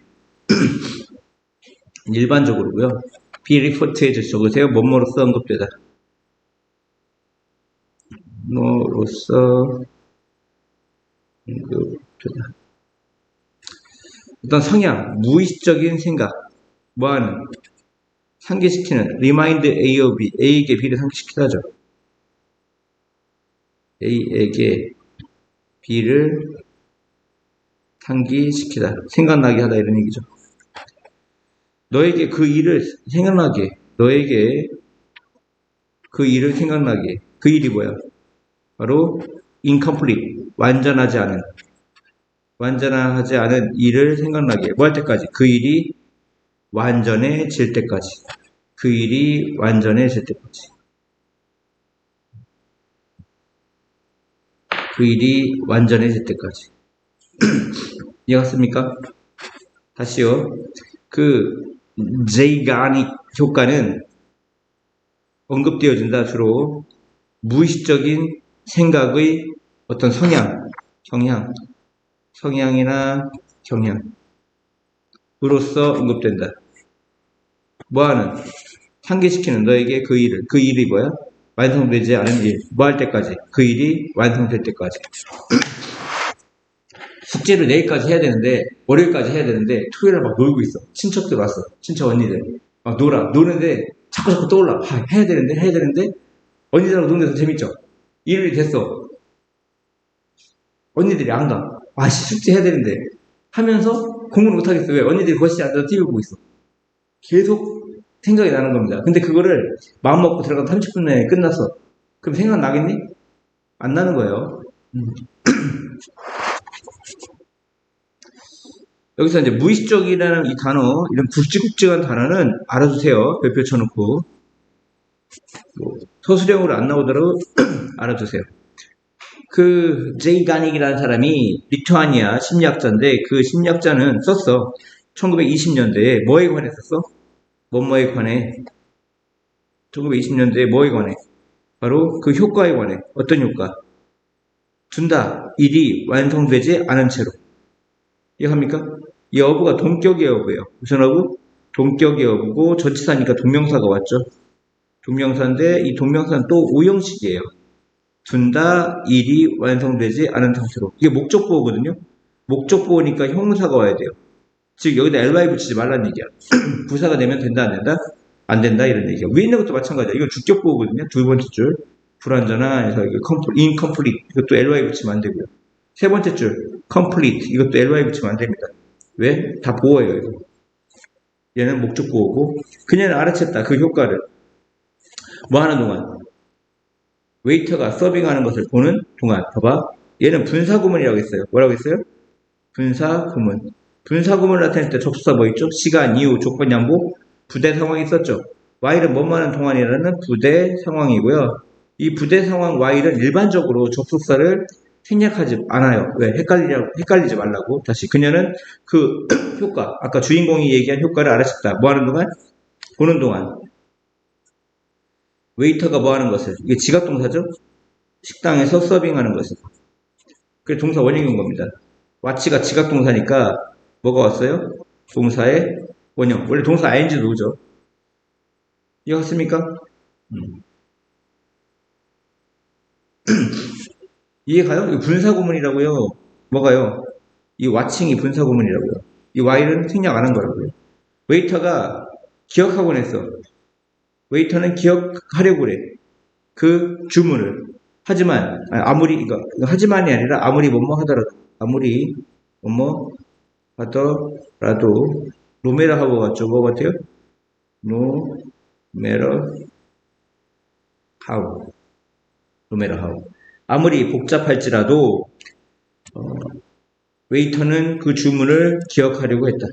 일반적으로고요. be referred to as 적으세요. 뭐뭐로서 언급되다. 뭐로서 언급되다. 어떤 성향, 무의식적인 생각, 뭐하는 상기시키는 remind A of B, A에게 B를 상기시키다죠. A에게 B를 상기시키다, 생각나게 하다 이런 얘기죠. 너에게 그 일을 생각나게, 그 일이 뭐야? 바로 incomplete, 완전하지 않은 일을 생각나게. 뭐 할 때까지? 그 일이 완전해질 때까지. 이해갔습니까? 다시요. 그 제이가닉 효과는 언급되어진다. 주로 무의식적인 생각의 어떤 성향이나 경향으로서 언급된다. 뭐하는? 상기시키는 너에게 그 일이 뭐야? 완성되지 않은 일. 뭐 할 때까지? 그 일이 완성될 때까지. 숙제를 내일까지 해야 되는데, 월요일까지 해야 되는데, 토요일에 막 놀고 있어. 친척들 왔어. 친척 언니들. 막 노는데, 자꾸 떠올라. 해야 되는데, 언니들하고 노는 데서 재밌죠? 일요일이 됐어. 언니들이 안 가. 숙제 해야 되는데. 하면서 공부를 못하겠어. 왜? 언니들이 거실에 앉아서 TV 보고 있어. 계속 생각이 나는 겁니다. 근데 그거를 마음 먹고 들어가면 30분 내에 끝났어. 그럼 생각나겠니? 안 나는 거예요. 여기서 이제 무의식적이라는 이 단어, 이런 굵직굵직한 단어는 알아두세요. 별표 쳐놓고. 서술형으로 안 나오더라도 알아두세요. 그 제이가닉이라는 사람이 리투아니아 심리학자인데 그 심리학자는 썼어. 1920년대에 뭐에 관해 썼어? 뭐뭐에 관해. 1920년대에 뭐에 관해? 바로 그 효과에 관해. 어떤 효과? 둔다. 일이 완성되지 않은 채로. 이해합니까? 이 어부가 동격의 어부예요. 무슨 어부? 동격의 어부고 전치사니까 동명사가 왔죠. 동명사인데 이 동명사는 또 오형식이에요. 둔다, 일이 완성되지 않은 상태로. 이게 목적보호거든요. 목적보호니까 형용사가 와야 돼요. 즉 여기다 ly 붙이지 말라는 얘기야. 부사가 되면 된다 안 된다? 안 된다 이런 얘기야. 위에 있는 것도 마찬가지야. 이건 주격보호거든요. 두 번째 줄. 불완전한, 그래서 incomplete, 이것도 ly 붙이면 안 되고요. 세 번째 줄, complete, 이것도 ly 붙이면 안 됩니다. 왜? 다 보어예요, 이거. 얘는 목적 보어고, 그녀는 알아챘다, 그 효과를. 뭐 하는 동안? 웨이터가 서빙하는 것을 보는 동안. 봐봐. 얘는 분사구문이라고 했어요. 뭐라고 했어요? 분사구문. 분사구문을 나타낼 때 접속사 뭐 있죠? 시간, 이유, 조건, 양보, 부대 상황이 있었죠. while은 뭐뭐 하는 동안이라는 부대 상황이고요. 이 부대 상황 while은 일반적으로 접속사를 생략하지 않아요. 왜? 헷갈리지 말라고. 다시. 그녀는 그 효과, 아까 주인공이 얘기한 효과를 알아챘다. 뭐 하는 동안? 보는 동안. 웨이터가 뭐 하는 것을? 이게 지각동사죠? 식당에서 서빙하는 것을. 그게 동사 원형인 겁니다. 와치가 지각동사니까 뭐가 왔어요? 동사의 원형. 원래 동사 ing 놓죠. 이해갔습니까? 이해가요? 이 분사구문이라고요. 뭐가요? 이 와칭이 분사구문이라고요. 이 while은 생략 안 한 거라고요. 웨이터가 기억하곤 했어. 웨이터는 기억하려고 그래. 그 주문을. 하지만, 하지만이 아니라 아무리 뭐뭐 하더라도, no matter how 같죠? 뭐 같아요? no matter how. 아무리 복잡할지라도, 웨이터는 그 주문을 기억하려고 했다.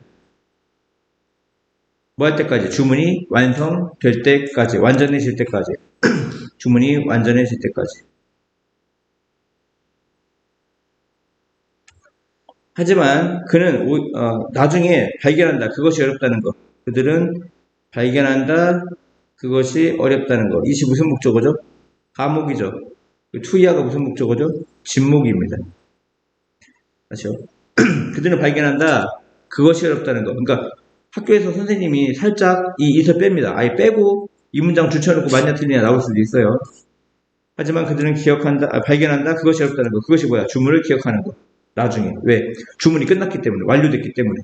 뭐 할 때까지? 주문이 완성될 때까지, 완전해질 때까지. 주문이 완전해질 때까지. 하지만 그는 나중에 발견한다. 그것이 어렵다는 것. 그들은 발견한다. 그것이 어렵다는 것. 이것이 무슨 목적어죠? 감옥이죠. 투이아가 무슨 목적어죠? 진목입니다. 아시죠? 그들은 발견한다. 그것이 어렵다는 것. 그러니까 학교에서 선생님이 살짝 이 it을 뺍니다. 아예 빼고 이 문장 줄쳐놓고 맞냐 틀리냐 나올 수도 있어요. 하지만 그들은 발견한다. 그것이 어렵다는 것. 그것이 뭐야? 주문을 기억하는 것. 나중에. 왜? 주문이 끝났기 때문에. 완료됐기 때문에.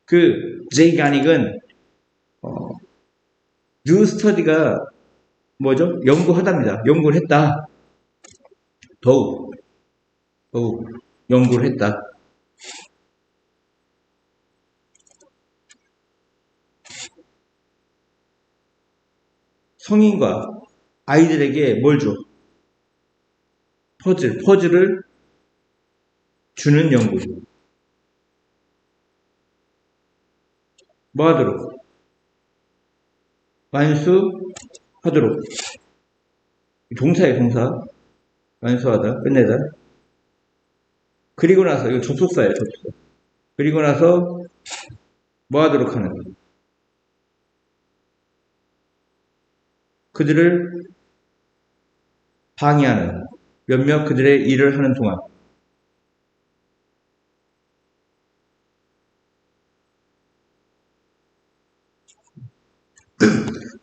그 제이 가닉은 new study가 뭐죠? 연구하답니다. 연구를 했다. 더욱 연구를 했다. 성인과 아이들에게 뭘 줘? 퍼즐을 주는 연구. 뭐 하도록? 완수하도록. 동사예요, 동사. 완수하다, 끝내다. 그리고 나서, 이거 접속사예요, 접속사. 그리고 나서 뭐 하도록 하는 거예요? 그들을 방해하는, 몇몇 그들의 일을 하는 동안.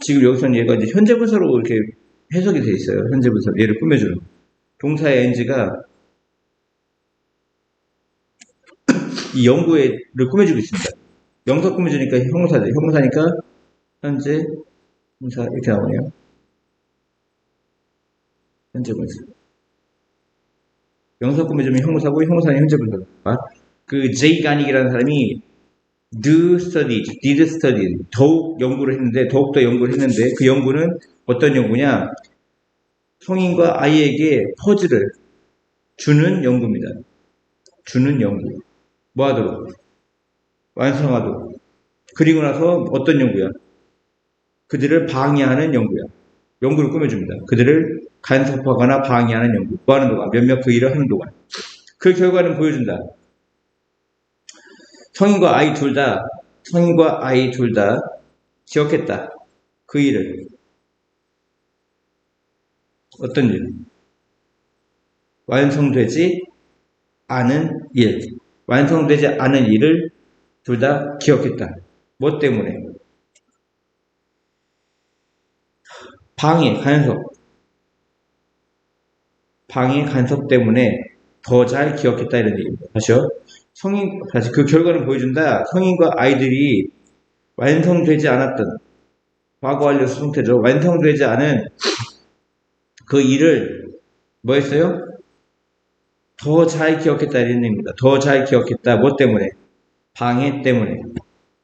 지금 여기서는 얘가 이제 현재분사로 이렇게 해석이 돼 있어요. 현재분사. 얘를 꾸며주는. 동사의 ing가 이 연구를 꾸며주고 있습니다. 명사 꾸며주니까 형용사죠. 형용사니까 현재 분사 이렇게 나오네요. 현재 분사. 명사 꾸며주면 형용사고 형용사는 현재 분사. 그 제이 가닉이라는 사람이 did study, 더욱더 연구를 했는데 그 연구는 어떤 연구냐? 성인과 아이에게 퍼즐을 주는 연구입니다. 주는 연구. 뭐 하도록? 완성하도록. 그리고 나서 어떤 연구야? 그들을 방해하는 연구야. 연구를 꾸며줍니다. 그들을 간섭하거나 방해하는 연구. 뭐 하는 동안? 몇몇 그 일을 하는 동안. 그 결과는 보여준다. 성인과 아이 둘 다 기억했다. 그 일을. 어떤 일? 완성되지 않은 일. 완성되지 않은 일을 둘 다 기억했다. 뭐 때문에? 방해, 간섭 때문에 더 잘 기억했다 이런 얘기입니다. 다시 그 결과는 보여준다. 성인과 아이들이 완성되지 않았던 과거 완료 수동태죠. 완성되지 않은 그 일을 뭐 했어요? 더 잘 기억했다 이런 얘기입니다. 더 잘 기억했다. 뭐 때문에? 방해 때문에.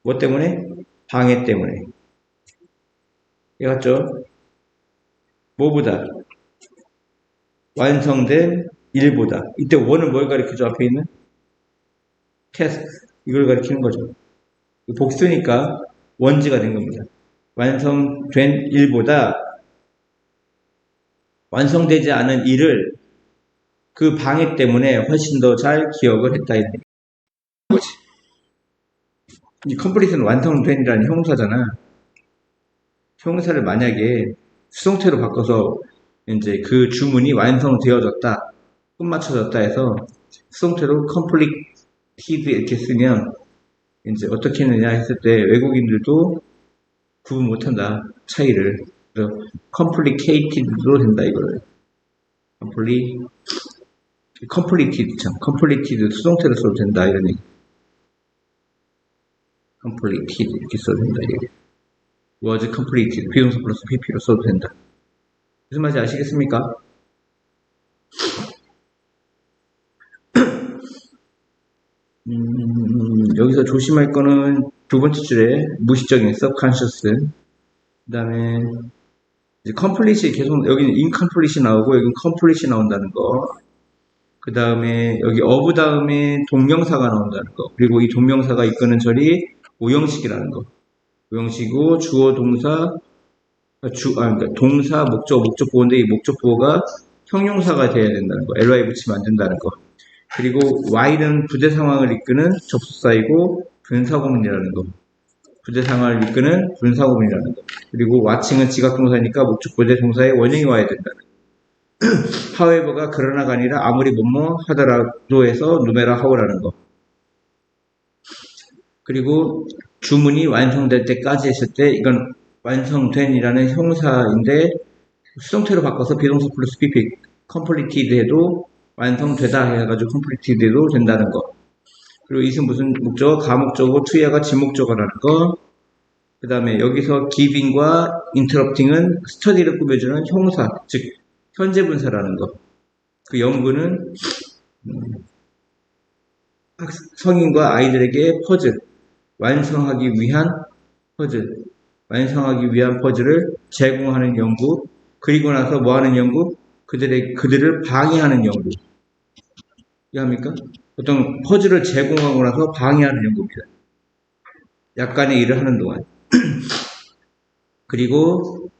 뭐 때문에? 방해 때문에. 이해갔죠? 뭐보다? 완성된 일보다. 이때 원은 뭘 가리켜줘? 앞에 있는? 테스트. 이걸 가리키는 거죠. 복수니까 원지가 된 겁니다. 완성된 일보다 완성되지 않은 일을 그 방해 때문에 훨씬 더 잘 기억을 했다. 이런 거지. 이 컴플리트는 완성된이라는 형사잖아. 형사를 만약에 수동태로 바꿔서 이제 그 주문이 완성되어졌다, 끝마쳐졌다 해서 수동태로 completed 이렇게 쓰면 이제 어떻게 했느냐 했을 때 외국인들도 구분 못한다. 차이를. 그래서 complicated로 된다 이거를. completed 참 completed 수동태로 써도 된다 이런 얘기. completed 이렇게 써도 된다 이게. was completed 비동사 플러스 pp로 써도 된다. 무슨 말인지 아시겠습니까? 여기서 조심할 거는 두 번째 줄에 무의식적인 subconscious. 그 다음에 complete이 계속 여기는 incomplete이 나오고 여기는 complete이 나온다는 거. 그 다음에 여기 of 다음에 동명사가 나온다는 거. 그리고 이 동명사가 이끄는 절이 오형식이라는 거. 오형식이고 주어 동사 그러니까 동사 목적보호인데 이 목적보호가 형용사가 돼야 된다는 거. ly 붙이면 안 된다는 거. 그리고 while은 부대 상황을 이끄는 접속사이고 분사구문이라는 거. 부대 상황을 이끄는 분사구문이라는 거. 그리고 watching은 지각동사니까 목적부대 동사의 원형이 와야 된다는 거. however가 그러나가 아니라 아무리 뭐뭐 하더라도 해서 누메라 how라는 거. 그리고 주문이 완성될 때까지 했을 때 이건 완성된이라는 형사인데 수동태로 바꿔서 비동사 플러스 pp completed 해도 완성되다 해가지고 completed 해도 된다는 거. 그리고 이것은 무슨 목적어? 가목적어, 투야가 지목적어라는 거. 그 다음에 여기서 giving과 interrupting은 study를 꾸며주는 형사, 즉 현재 분사라는 거. 그 연구는 성인과 아이들에게 퍼즐, 완성하기 위한 퍼즐을 제공하는 연구. 그리고 나서 뭐 하는 연구? 그들을 방해하는 연구. 이해합니까? 어떤 퍼즐을 제공하고 나서 방해하는 연구입니다. 약간의 일을 하는 동안. 그리고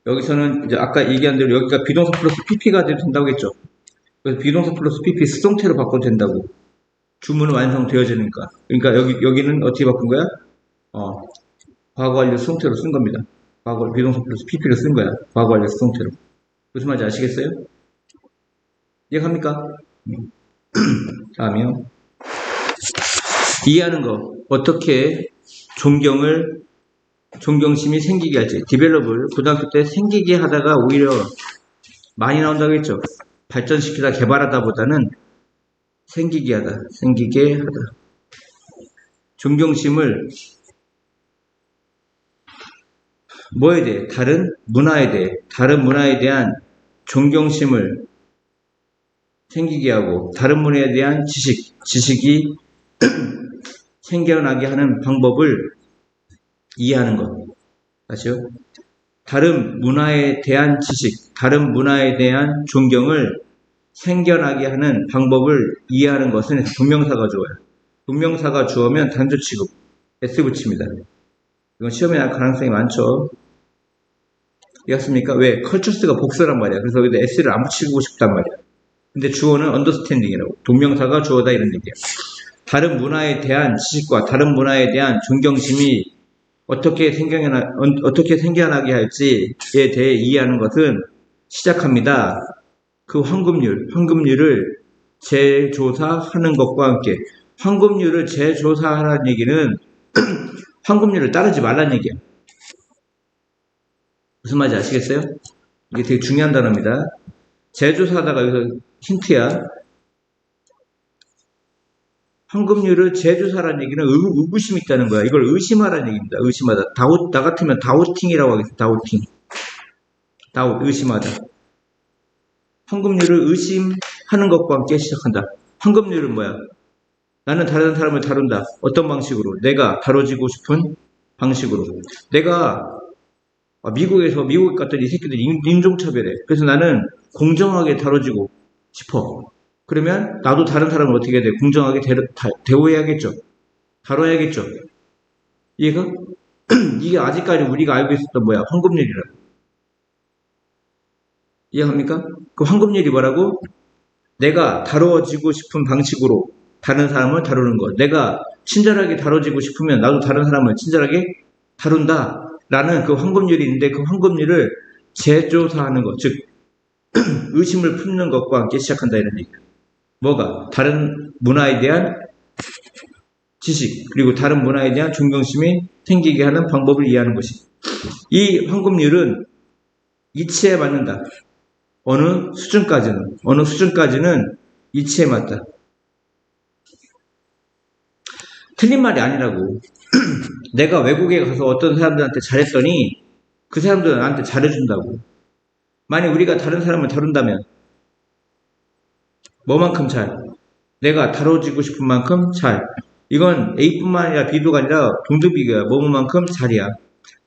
여기서는 이제 아까 얘기한 대로 여기가 비동사 플러스 pp가 된다고 했죠. 그래서 비동사 플러스 pp 수동태로 바꿔도 된다고. 주문은 완성되어지니까. 그러니까 여기는 어떻게 바꾼 거야? 과거 완료 수동태로 쓴 겁니다. 과거 비동사 플러스 pp로 쓴 거야. 과거 완료 수동태로. 무슨 말인지 아시겠어요? 이해합니까? 다음이요. 이해하는 거. 어떻게 존경심이 생기게 할지. 디벨롭을 고등학교 때 생기게 하다가 오히려 많이 나온다고 했죠. 발전시키다 개발하다 보다는 생기게 하다. 존경심을 뭐에 대해? 다른 문화에 대한 존경심을 생기게 하고 다른 문화에 대한 지식이 생겨나게 하는 방법을 이해하는 것. 다시요. 다른 문화에 대한 다른 문화에 대한 존경을 생겨나게 하는 방법을 이해하는 것은 분명사가 주어요. 분명사가 주어면 단조 취급, s 붙입니다. 이건 시험에 나올 가능성이 많죠. 이해했습니까? 왜? 컬처스가 복수란 말이야. 그래서 여기다 s를 안 붙이고 싶단 말이야. 근데 주어는 understanding이라고. 동명사가 주어다 이런 얘기야. 다른 문화에 대한 지식과 다른 문화에 대한 존경심이 어떻게 생겨나게 할지에 대해 이해하는 것은 시작합니다. 그 황금률을 재조사하는 것과 함께. 황금률을 재조사하라는 얘기는 황금률을 따르지 말라는 얘기야. 무슨 말인지 아시겠어요? 이게 되게 중요한 단어입니다. 재조사하다가 여기서 힌트야. 황금률을 재조사라는 얘기는 의구심이 있다는 거야. 이걸 의심하라는 얘기입니다. 의심하다. 나 같으면 다우팅이라고 하겠어. 다우팅. doubt, 의심하다. 황금률을 의심하는 것과 함께 시작한다. 황금률은 뭐야? 나는 다른 사람을 다룬다. 어떤 방식으로? 내가 다뤄지고 싶은 방식으로. 내가 미국에서 미국 갔더니 이 새끼들 인종차별해. 그래서 나는 공정하게 다뤄지고 싶어. 그러면 나도 다른 사람을 어떻게 해야 돼? 공정하게 대우해야겠죠. 다뤄야겠죠. 이해가? 이게 아직까지 우리가 알고 있었던 뭐야? 황금률이라고. 이해합니까? 그 황금률이 뭐라고? 내가 다뤄지고 싶은 방식으로 다른 사람을 다루는 것. 내가 친절하게 다뤄지고 싶으면 나도 다른 사람을 친절하게 다룬다. 라는 그 황금률이 있는데 그 황금률을 재조사하는 것. 즉, 의심을 품는 것과 함께 시작한다. 이런 얘기예요. 뭐가? 다른 문화에 대한 지식, 그리고 다른 문화에 대한 존경심이 생기게 하는 방법을 이해하는 것이. 이 황금률은 이치에 맞는다. 어느 수준까지는 이치에 맞다. 틀린 말이 아니라고. 내가 외국에 가서 어떤 사람들한테 잘했더니 그 사람들은 나한테 잘해준다고. 만약 우리가 다른 사람을 다룬다면 뭐만큼 잘? 내가 다뤄지고 싶은 만큼 잘. 이건 A뿐만 아니라 B도가 아니라 동등비교야. 뭐만큼 잘이야.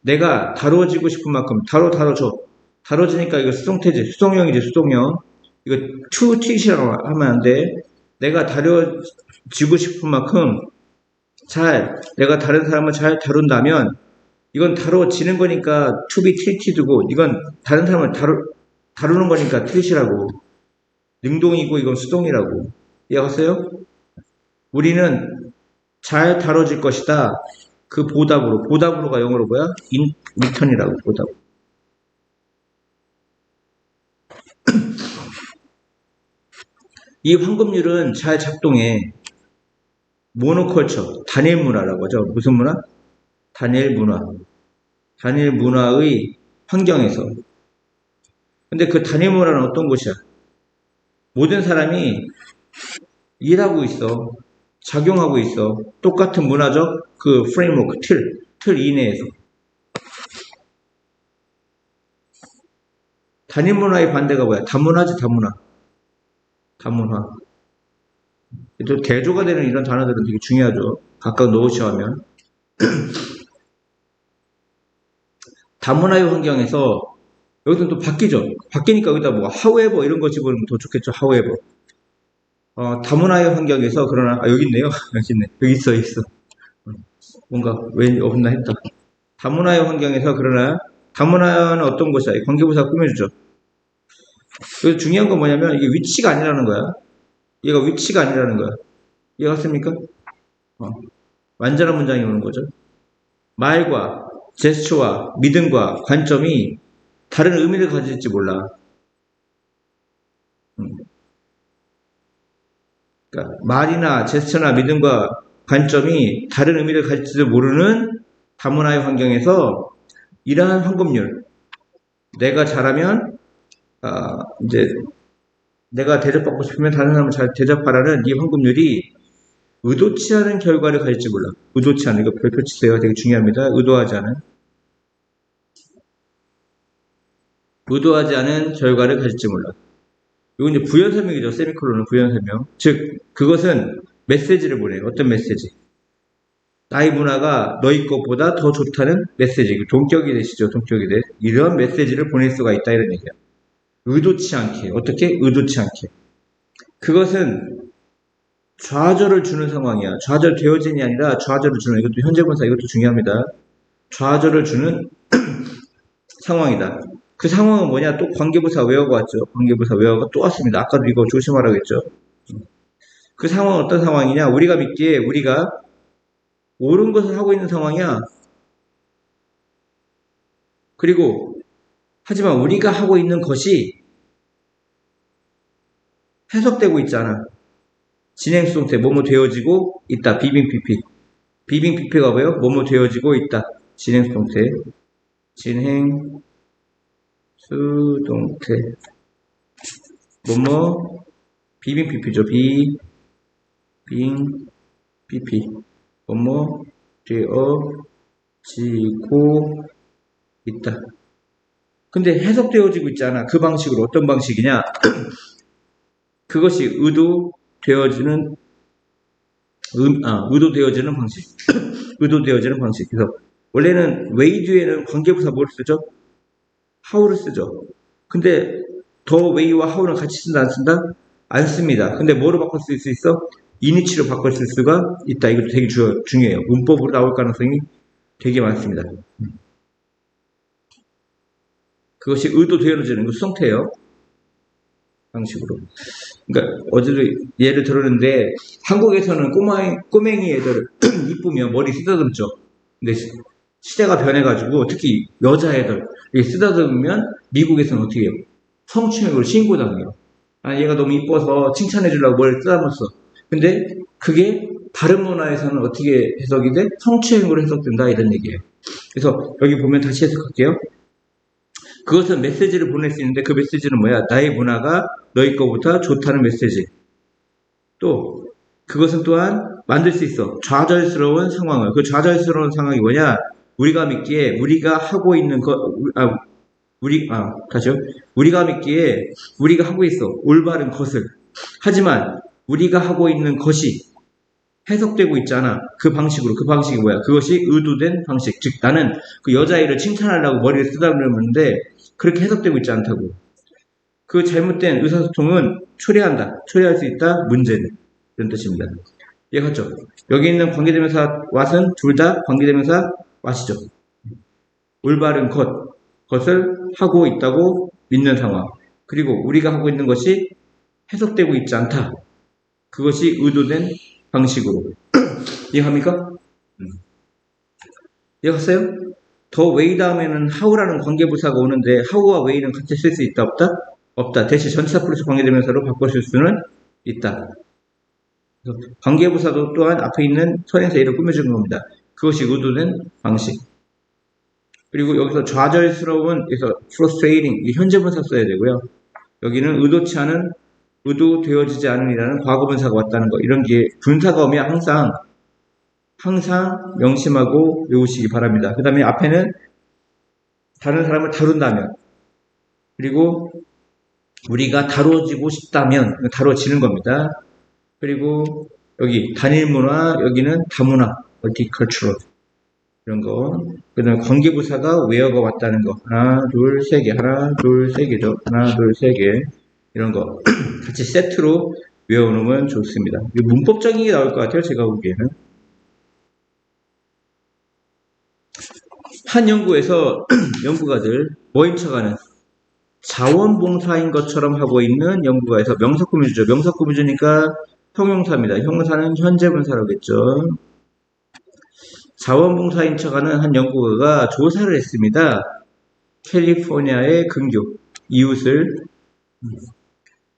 내가 다뤄지고 싶은 만큼 다뤄줘. 다뤄지니까 이거 수동태지. 수동형이지, 수동형. 이거 to teach이라고 하면 안 돼. 내가 다뤄지고 싶은 만큼 내가 다른 사람을 잘 다룬다면 이건 다뤄지는 거니까 to be treated고 이건 다른 사람을 다루는 거니까 treat이라고. 능동이고 이건 수동이라고. 이해하세요? 우리는 잘 다뤄질 것이다. 그 보답으로가 영어로 뭐야? in return이라고. 보답. 이 황금률은 잘 작동해. 모노컬처, 단일 문화라고 하죠. 무슨 문화? 단일 문화. 단일 문화의 환경에서. 근데 그 단일 문화는 어떤 곳이야? 모든 사람이 일하고 있어. 작용하고 있어. 똑같은 문화적 그 프레임워크, 틀 이내에서. 단일 문화의 반대가 뭐야? 다문화지, 다문화. 다문화. 또 대조가 되는 이런 단어들은 되게 중요하죠. 각각 넣으셔 하면. 다문화의 환경에서 여기서 또 바뀌죠. 바뀌니까 여기다 뭐 however 이런 거 집어넣으면 더 좋겠죠. however. 다문화의 환경에서 그러나 여기 있네요. 여기 있네. 여기 있어. 뭔가 왜 없나 했다. 다문화의 환경에서 그러나 다문화는 어떤 것이야? 관계부사가 꾸며주죠. 그래서 중요한 건 뭐냐면 이게 위치가 아니라는 거야. 얘가 위치가 아니라는 거야. 이해갔습니까? 완전한 문장이 오는 거죠. 말과 제스처와 믿음과 관점이 다른 의미를 가질지 몰라. 그러니까 말이나 제스처나 믿음과 관점이 다른 의미를 가질지도 모르는 다문화의 환경에서 이러한 황금률, 내가 잘하면 이제 내가 대접받고 싶으면 다른 사람을 잘 대접하라는 이 황금률이 의도치 않은 결과를 가질지 몰라. 의도치 않은, 이거 별표 치세요. 되게 중요합니다. 의도하지 않은 결과를 가질지 몰라. 이건 이제 부연 설명이죠. 세미콜론은 부연 설명. 즉, 그것은 메시지를 보내요. 어떤 메시지? 나의 문화가 너희 것보다 더 좋다는 메시지. 동격이 되시죠. 동격이 돼. 이런 메시지를 보낼 수가 있다. 이런 얘기야. 의도치 않게. 어떻게? 의도치 않게. 그것은 좌절을 주는 상황이야. 좌절되어진이 아니라 좌절을 주는, 이것도 현재분사, 이것도 중요합니다. 좌절을 주는 상황이다. 그 상황은 뭐냐? 또 관계부사 외워가 왔죠. 관계부사 외워가 또 왔습니다. 아까도 이거 조심하라고 했죠. 그 상황은 어떤 상황이냐? 우리가 믿기에 우리가 옳은 것을 하고 있는 상황이야. 그리고 하지만 우리가 하고 있는 것이 해석되고 있잖아. 진행수동태 뭐뭐 되어지고 있다. 비빙PP. 비빙PP가 뭐예요? 뭐뭐 되어지고 있다. 진행수동태. 진행수동태. 뭐뭐 비빙PP죠. 비빙PP. 뭐뭐 되어지고 있다. 근데 해석되어지고 있잖아. 그 방식으로. 어떤 방식이냐? 그것이 의도되어지는 방식. 의도되어지는 방식. 그래서 원래는 way 뒤에는 관계부사 뭘 쓰죠? how를 쓰죠. 근데 더 way와 how는 같이 쓴다 안 쓴다? 안 씁니다. 근데 뭐로 바꿔 쓸 수 있어? 이니치로 바꿔 쓸 수가 있다. 이것도 되게 중요해요. 문법으로 나올 가능성이 되게 많습니다. 그것이 의도되어지는 그 수성태예요. 방식으로. 그러니까 어제도 예를 들었는데 한국에서는 꼬맹이 애들 이쁘면 머리 쓰다듬죠. 근데 시대가 변해가지고 특히 여자애들 쓰다듬으면 미국에서는 어떻게 해요? 성추행으로 신고당해요. 아, 얘가 너무 이뻐서 칭찬해주려고 머리를 쓰다듬었어. 근데 그게 다른 문화에서는 어떻게 해석이 돼? 성추행으로 해석된다 이런 얘기예요. 그래서 여기 보면 다시 해석할게요. 그것은 메시지를 보낼 수 있는데 그 메시지는 뭐야? 나의 문화가 너희 거보다 좋다는 메시지. 또 그것은 또한 만들 수 있어. 좌절스러운 상황을. 그 좌절스러운 상황이 뭐냐? 우리가 믿기에 우리가 하고 있는 다시요. 우리가 믿기에 우리가 하고 있어. 올바른 것을. 하지만 우리가 하고 있는 것이 해석되고 있잖아. 그 방식으로. 그 방식이 뭐야? 그것이 의도된 방식. 즉 나는 그 여자애를 칭찬하려고 머리를 쓰다듬는데 그렇게 해석되고 있지 않다고. 그 잘못된 의사소통은 초래한다. 초래할 수 있다. 문제는. 이런 뜻입니다. 이해갔죠? 여기 있는 관계대명사 what은 둘 다 관계대명사 what이죠. 올바른 것을 하고 있다고 믿는 상황. 그리고 우리가 하고 있는 것이 해석되고 있지 않다. 그것이 의도된 방식으로. 이해합니까? 이해갔어요? 더 way 다음에는 how라는 관계부사가 오는데 how와 way는 같이 쓸 수 있다 없다? 없다. 대신 전치사 플러스 관계대명사로 바꿔줄 수는 있다. 관계부사도 또한 앞에 있는 선행사 A로 꾸며주는 겁니다. 그것이 의도된 방식. 그리고 여기서 좌절스러운, 그래서 frustrating, 현재분사 써야 되고요. 여기는 의도치 않은, 의도되어지지 않은이라는 과거분사가 왔다는 거. 이런 게 분사가 오면 항상 명심하고 외우시기 바랍니다. 그 다음에 앞에는 다른 사람을 다룬다면, 그리고 우리가 다뤄지고 싶다면, 다뤄지는 겁니다. 그리고 여기 단일문화, 여기는 다문화, multicultural 이런 거. 그 다음에 관계부사가 where가 왔다는 거. 하나, 둘, 세 개. 하나, 둘, 세 개죠. 하나, 둘, 세 개. 이런 거. 같이 세트로 외워놓으면 좋습니다. 문법적인 게 나올 것 같아요. 제가 보기에는. 한 연구에서 연구가들 모임쳐가는 자원봉사인 것처럼 하고 있는 연구가에서 명사구문주죠. 명사구문주니까 형용사입니다. 형용사는 현재분사라겠죠. 자원봉사인 척하는 한 연구가가 조사를 했습니다. 캘리포니아의 근교 이웃을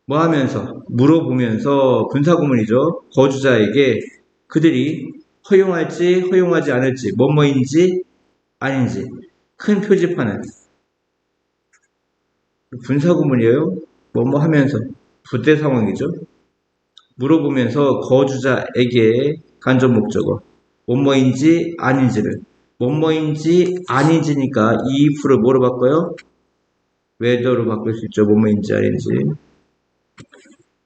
뭐 하면서 물어보면서 분사구문이죠. 거주자에게 그들이 허용할지 허용하지 않을지 뭐뭐인지 아닌지 큰 표지판을 분사구문이에요. 뭐뭐 하면서 부대 상황이죠. 물어보면서 거주자에게 간접 목적어 뭐뭐인지 아닌지를 뭐뭐인지 아닌지니까 이 if를 뭐로 바꿔요? whether로 바꿀 수 있죠. 뭐뭐인지 아닌지.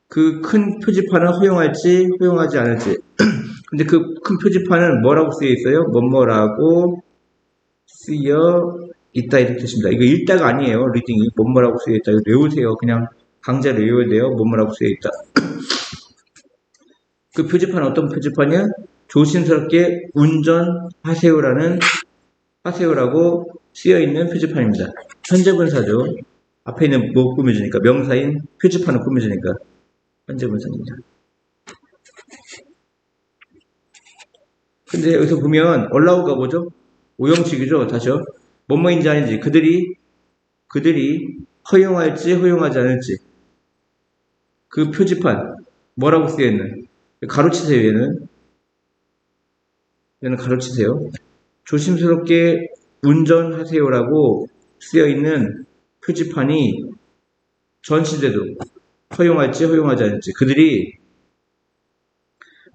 그 큰 표지판은 허용할지 허용하지 않을지. 근데 그 큰 표지판은 뭐라고 쓰여 있어요? 뭐뭐라고 쓰여 있다 이렇게 뜻입니다. 이거 읽다가 아니에요. 리딩이 뭐뭐라고 쓰여 있다. 이거 외우세요. 그냥 강제로 외워야 돼요. 뭐뭐라고 쓰여 있다. 그 표지판은 어떤 표지판이야? 조심스럽게 하세요라고 쓰여있는 표지판입니다. 현재분사죠. 앞에 있는 뭐 꾸며주니까 명사인 표지판을 꾸며주니까 현재분사입니다. 근데 여기서 보면 allow가 뭐죠? 오형식이죠. 다시요. 뭐뭐인지 아닌지 그들이 허용할지 허용하지 않을지 그 표지판 뭐라고 쓰여있는 가로치세요. 얘는 가로치세요. 조심스럽게 운전하세요라고 쓰여있는 표지판이 전시되도 허용할지 허용하지 않을지 그들이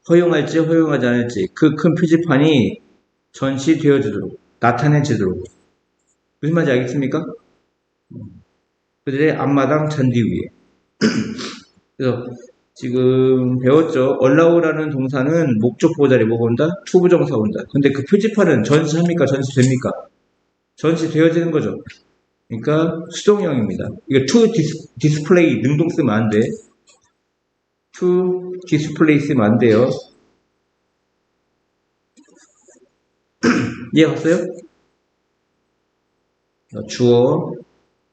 허용할지 허용하지 않을지 그 큰 표지판이 전시되어지도록 나타내지도록 무슨 말인지 알겠습니까? 그들의 앞마당 잔디 위에. 그래서 지금 배웠죠. allow라는 동사는 목적 보호 자리에 뭐가 온다? 투부정사 온다. 근데 그 표지판은 전시합니까? 전시됩니까? 전시되어지는 거죠. 그러니까 수동형입니다. 이거 to display 능동 쓰면 안 돼. to display 쓰면 안 돼요. 이해 갔어요? 주어,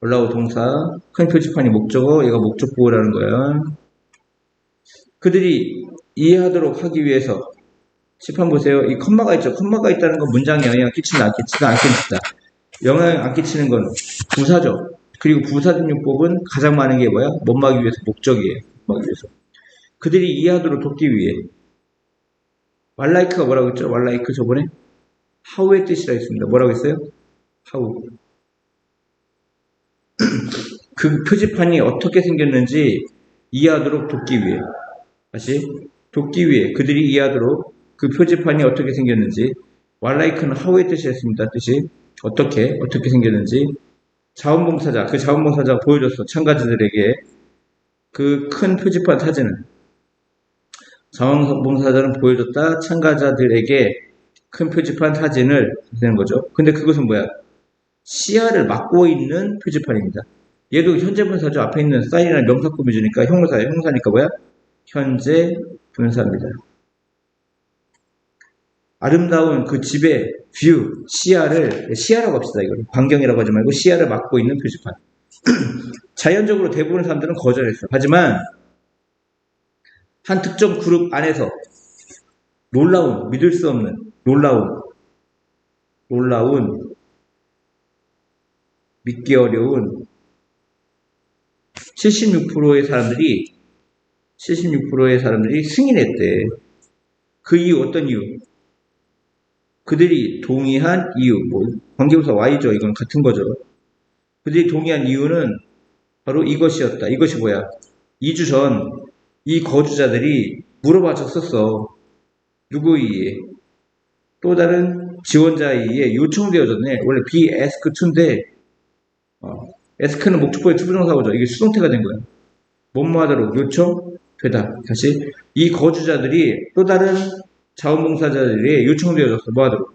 allow 동사, 큰 표지판이 목적어, 얘가 목적 보호라는 거야. 그들이 이해하도록 하기 위해서 칠판 보세요. 이 컴마가 있죠. 컴마가 있다는 건 문장에 영향을 끼친다, 안 끼친다, 안 끼친다. 영향을 안 끼치는 건 부사죠. 그리고 부사적 용법은 가장 많은 게 뭐야? 못막이 위해서 목적이에요. 못막이 위해서. 그들이 이해하도록 돕기 위해. 왈라이크가 뭐라고 했죠? 왈라이크 저번에 how의 뜻이라 했습니다. 뭐라고 했어요? how. 그 표지판이 어떻게 생겼는지 이해하도록 돕기 위해. 다시 돕기 위해 그들이 이해하도록 그 표지판이 어떻게 생겼는지 왈라이크는 how의 뜻이었습니다. 뜻이 어떻게 생겼는지 자원봉사자 그 자원봉사자가 보여줬어. 참가자들에게 그 큰 표지판 사진을 자원봉사자는 보여줬다. 참가자들에게 큰 표지판 사진을 되는 거죠. 근데 그것은 뭐야? 시야를 막고 있는 표지판입니다. 얘도 현재 분사죠. 앞에 있는 사인이라는 명사 꾸며주니까 형사예요. 형사니까 뭐야? 현재 분사입니다. 아름다운 그 집의 뷰, 시야라고 합시다. 이거 광경이라고 하지 말고 시야를 막고 있는 표지판. 자연적으로 대부분의 사람들은 거절했어. 하지만 한 특정 그룹 안에서 놀라운, 믿을 수 없는, 놀라운, 믿기 어려운 76%의 사람들이 승인했대. 그 이유 어떤 이유? 그들이 동의한 이유, 관계부사 Y죠. 이건 같은 거죠. 그들이 동의한 이유는 바로 이것이었다. 이것이 뭐야? 2주 전 이 거주자들이 물어봐줬었어. 누구에 의해? 또 다른 지원자에 의해 요청되어졌네. 원래 be asked to인데 ask는 목적보의 투부정사고죠. 이게 수동태가 된 거야. 뭐뭐 하도록 요청, 되다. 다시 이 거주자들이 또 다른 자원봉사자들이 요청되어졌어. 뭐 하도록?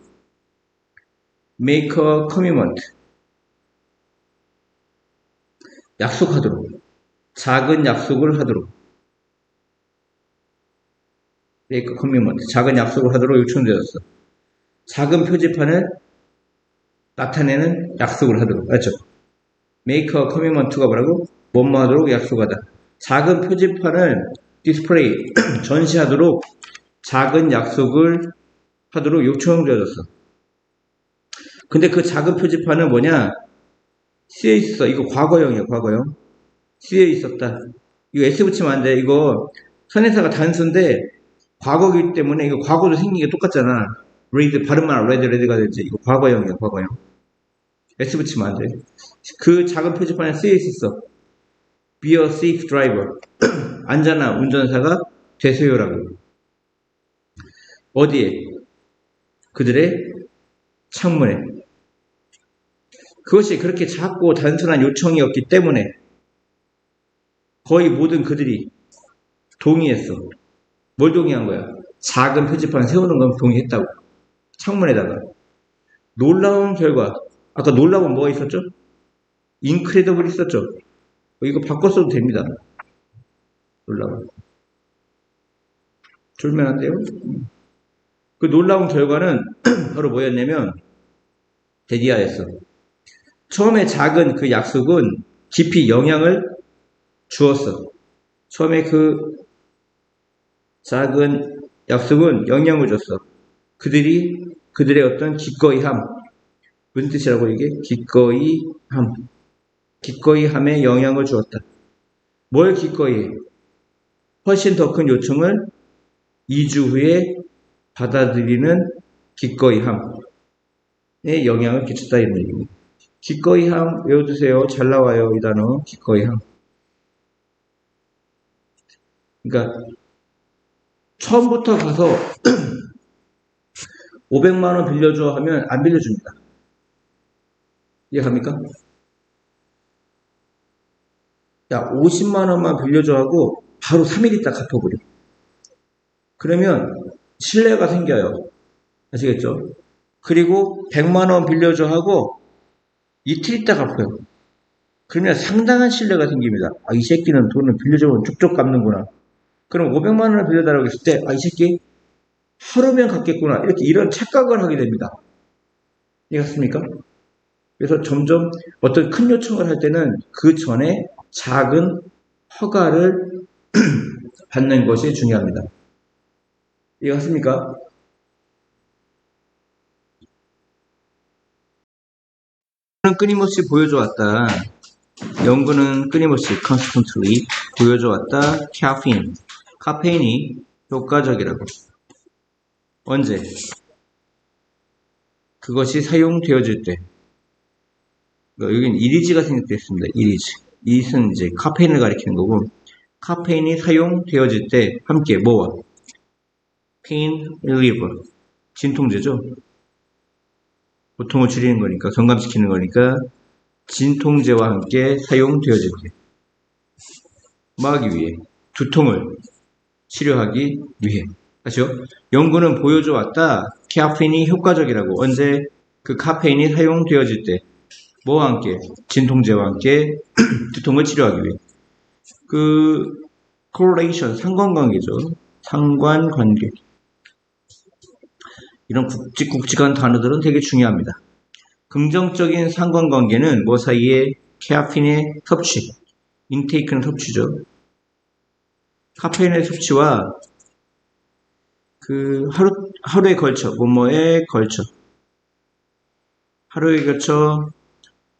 make a commitment. 약속하도록. 작은 약속을 하도록. make a commitment. 작은 약속을 하도록 요청되어졌어. 작은 표지판을 나타내는 약속을 하도록. 맞죠? make a commitment가 뭐라고? 뭐뭐 하도록 약속하다. 작은 표지판을 디스플레이, 전시하도록 작은 약속을 하도록 요청되어졌어. 근데 그 작은 표지판은 뭐냐? C에 있어. 이거 과거형이야, 과거형. C에 있었다. 이거 S 붙이면 안 돼. 이거 선행사가 단수인데 과거이기 때문에 이거 과거도 생긴 게 똑같잖아. read, 발음만 read가 될지. 이거 과거형이야, 과거형. S 붙이면 안 돼. 그 작은 표지판에 C에 있었어. be a safe driver. 안전한 운전사가 되세요라고. 어디에? 그들의 창문에. 그것이 그렇게 작고 단순한 요청이었기 때문에 거의 모든 그들이 동의했어. 뭘 동의한 거야? 작은 표지판 세우는 건 동의했다고. 창문에다가. 놀라운 결과. 아까 놀라운 뭐가 있었죠? incredible 있었죠? 이거 바꿨어도 됩니다. 놀라운. 졸면 안 돼요? 그 놀라운 결과는 바로 뭐였냐면 데디아였어. 처음에 작은 그 약속은 깊이 영향을 주었어. 처음에 그 작은 약속은 영향을 줬어. 그들의 어떤 기꺼이함. 무슨 뜻이라고 이게? 기꺼이함에 영향을 주었다. 뭘 기꺼이해? 훨씬 더 큰 요청을 2주 후에 받아들이는 기꺼이함에 영향을 끼쳤다 이런 얘기입니다. 기꺼이함 외워두세요. 잘 나와요. 이 단어 기꺼이함. 그러니까 처음부터 가서 500만 원 빌려줘 하면 안 빌려줍니다. 이해갑니까? 야, 50만 원만 빌려줘 하고 바로 3일 있다 갚아버려. 그러면 신뢰가 생겨요. 아시겠죠? 그리고 100만 원 빌려줘 하고 이틀 있다 갚아요. 그러면 상당한 신뢰가 생깁니다. 아, 이 새끼는 돈을 빌려주면 쭉쭉 갚는구나. 그럼 500만 원을 빌려달라고 했을 때, 아, 이 새끼 하루면 갚겠구나. 이렇게 이런 착각을 하게 됩니다. 이해갔습니까? 그래서 점점 어떤 큰 요청을 할 때는 그 전에 작은 허가를 받는 것이 중요합니다. 이해갔습니까? 끊임없이 보여줘왔다. 연구는 끊임없이 constantly 보여줘왔다. 카페인이 효과적이라고. 언제? 그것이 사용되어질 때. 여기는 이리지가 생략되어 있습니다. 이리는 이제 카페인을 가리키는 거고, 카페인이 사용되어질 때 함께 뭐와? pain reliever. 진통제죠. 고통을 줄이는 거니까, 경감시키는 거니까, 진통제와 함께 사용되어질 때. 뭐 하기 위해? 두통을 치료하기 위해. 아시죠? 연구는 보여줘 왔다. 카페인이 효과적이라고. 언제? 그 카페인이 사용되어질 때. 뭐와 함께? 진통제와 함께 두통을 치료하기 위해. 그 correlation, 상관관계죠. 상관관계. 이런 굵직굵직한 단어들은 되게 중요합니다. 긍정적인 상관관계는 뭐 사이에? 카페인의 섭취, 인테이크는 섭취죠. 카페인의 섭취와 그 하루에 걸쳐, 뭐뭐에 걸쳐, 하루에 걸쳐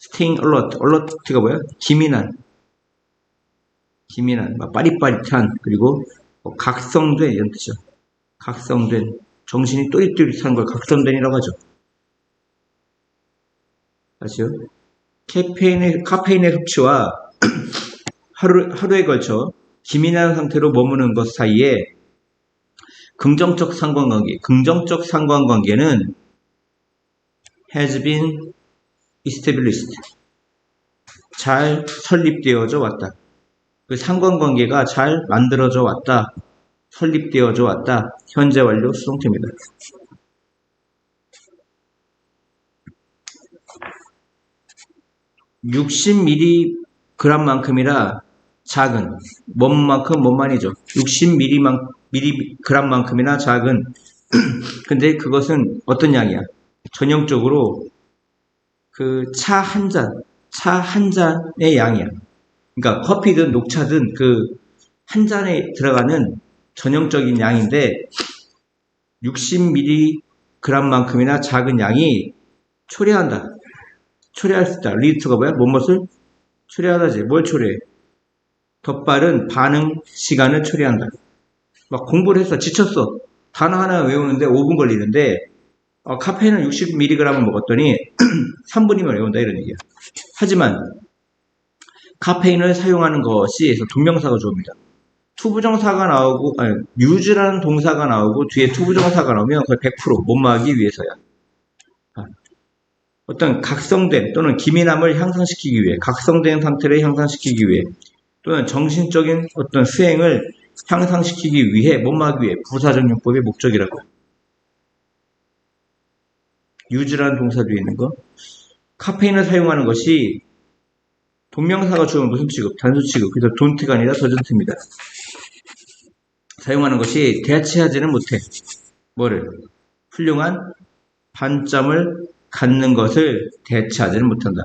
staying alert, alert가 뭐야? 기민한, 빠릿빠릿한, 그리고 각성된 이런 뜻이죠. 각성된, 정신이 또릿또릿한 걸 각성된이라고 하죠. 아시죠? 카페인의 섭취와 하루에 걸쳐 기민한 상태로 머무는 것 사이에 긍정적 상관관계는 has been established. 잘 설립되어져 왔다. 그 상관관계가 잘 만들어져 왔다. 설립되어져 왔다. 현재 완료 수동태입니다. (60mg만큼이라) 작은, 뭔만큼 뭔만이죠. 60mg만큼이나 작은. 근데 그것은 어떤 양이야? 전형적으로 그 차 한 잔의 양이야. 그러니까 커피든 녹차든 그 한 잔에 들어가는 전형적인 양인데 60mg만큼이나 작은 양이 초래한다. 초래할 수 있다. 리드가 뭐야? 무엇을? 초래하다지. 뭘 초래해? 더 빠른 반응 시간을 초래한다. 막 공부를 해서 지쳤어. 단어 하나 외우는데 5분 걸리는데 카페인을 60mg을 먹었더니 3분이면 외운다 이런 얘기야. 하지만 카페인을 사용하는 것이 동명사가 주어입니다. 투부정사가 나오고 유즈라는 동사가 나오고 뒤에 투부정사가 나오면 거의 100% 못막기 위해서야. 어떤 각성된 또는 기민함을 향상시키기 위해, 각성된 상태를 향상시키기 위해, 또는 정신적인 어떤 수행을 향상시키기 위해, 못막기 위해 부사적 용법의 목적이라고. 유즈라는 동사 뒤에 있는 거. 카페인을 사용하는 것이 동명사가 주면 무슨 취급? 단수 취급. 그래서 don't가 아니라 doesn't입니다. 사용하는 것이 대체하지는 못해. 뭐를? 훌륭한 반점을 갖는 것을 대체하지는 못한다.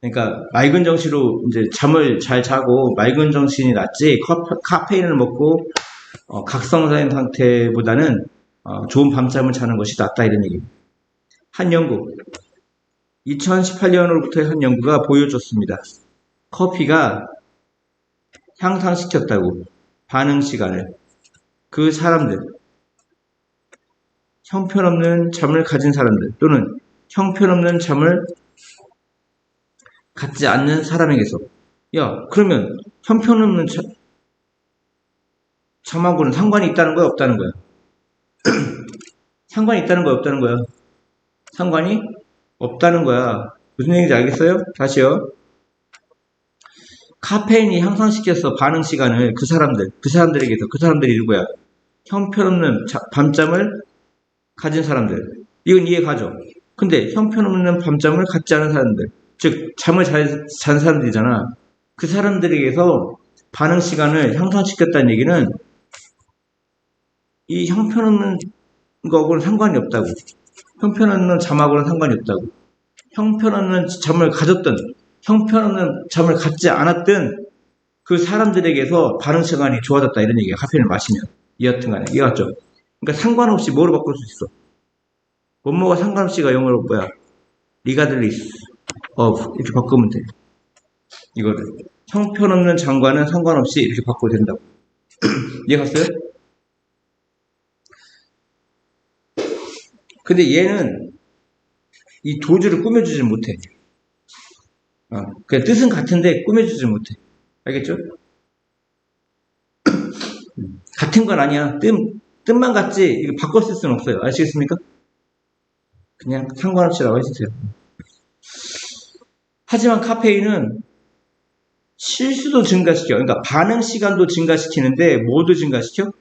그러니까 맑은 정신으로 이제 잠을 잘 자고 맑은 정신이 낫지 카페인을 먹고 각성된 상태보다는 좋은 밤잠을 자는 것이 낫다 이런 얘기입니다. 한 연구 2018년으로부터의 한 연구가 보여줬습니다. 커피가 향상시켰다고 반응 시간을. 그 사람들, 형편없는 잠을 가진 사람들 또는 형편없는 잠을 갖지 않는 사람에게서 야 그러면 형편없는 잠하고는 상관이 있다는 거야 없다는 거야? 상관이 있다는 거야 없다는 거야? 상관이 없다는 거야. 무슨 얘기인지 알겠어요? 다시요. 카페인이 향상시켜서 반응 시간을 그 사람들에게서, 그 사람들이 누구야? 형편없는 밤잠을 가진 사람들. 이건 이해가죠? 근데 형편없는 밤잠을 갖지 않은 사람들, 즉 잠을 잔 사람들이잖아. 그 사람들에게서 반응 시간을 향상시켰다는 얘기는 이 형편없는 거하고는 상관이 없다고. 형편없는 잠하고는 상관이 없다고. 형편없는 잠을 가졌던, 형편없는 잠을 갖지 않았던 그 사람들에게서 반응 시간이 좋아졌다 이런 얘기야. 카페인을 마시면. 여하튼 간에 이해갔죠? 그러니까 상관없이 뭐로 바꿀 수 있어? 뭐뭐가 상관없이가 영어로 뭐야? regardless of 이렇게 바꾸면 돼. 이거를 형편없는 잠과는 상관없이 이렇게 바꿔도 된다고. 이해갔어요? 근데 얘는 이 도주를 꾸며주지 못해. 그냥 뜻은 같은데 꾸며주지 못해. 알겠죠? 같은 건 아니야. 뜻만 같지 이거 바꿔 쓸 수는 없어요. 아시겠습니까? 그냥 상관없이라고 해주세요. 하지만 카페인은 실수도 증가시켜. 그러니까 반응 시간도 증가시키는데 뭐도 증가시켜?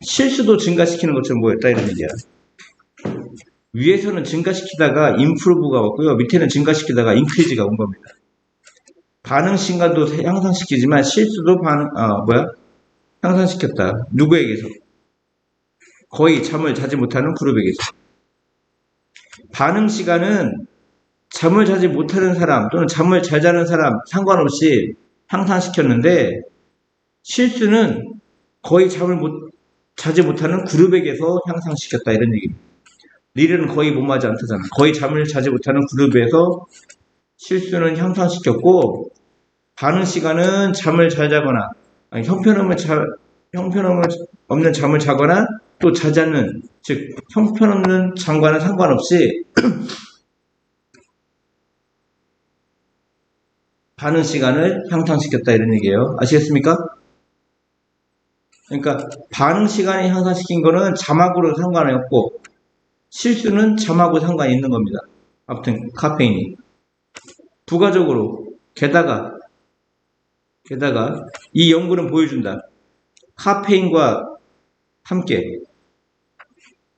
실수도 증가시키는 것처럼 보였다 이런 얘기야. 위에서는 증가시키다가 improve가 왔고요. 밑에는 증가시키다가 increase가 온 겁니다. 반응 시간도 향상시키지만 실수도 향상시켰다. 누구에게서? 거의 잠을 자지 못하는 그룹에게서. 반응 시간은 잠을 자지 못하는 사람 또는 잠을 잘 자는 사람 상관없이 향상시켰는데 실수는 거의 잠을 자지 못하는 그룹에게서 향상시켰다 이런 얘기입니다. 릴은 거의 못 맞지 않다잖아. 거의 잠을 자지 못하는 그룹에서 실수는 향상시켰고 반응 시간은 잠을 잘 자거나 형편없는 잠을 자거나 또 자지 않는 즉 형편없는 잠과는 상관없이 반응 시간을 향상시켰다 이런 얘기예요. 아시겠습니까? 그러니까 반응 시간이 향상시킨 거는 잠하고는 상관이 없고 실수는 잠하고 상관이 있는 겁니다. 아무튼 카페인이 부가적으로 게다가 이 연구는 보여준다. 카페인과 함께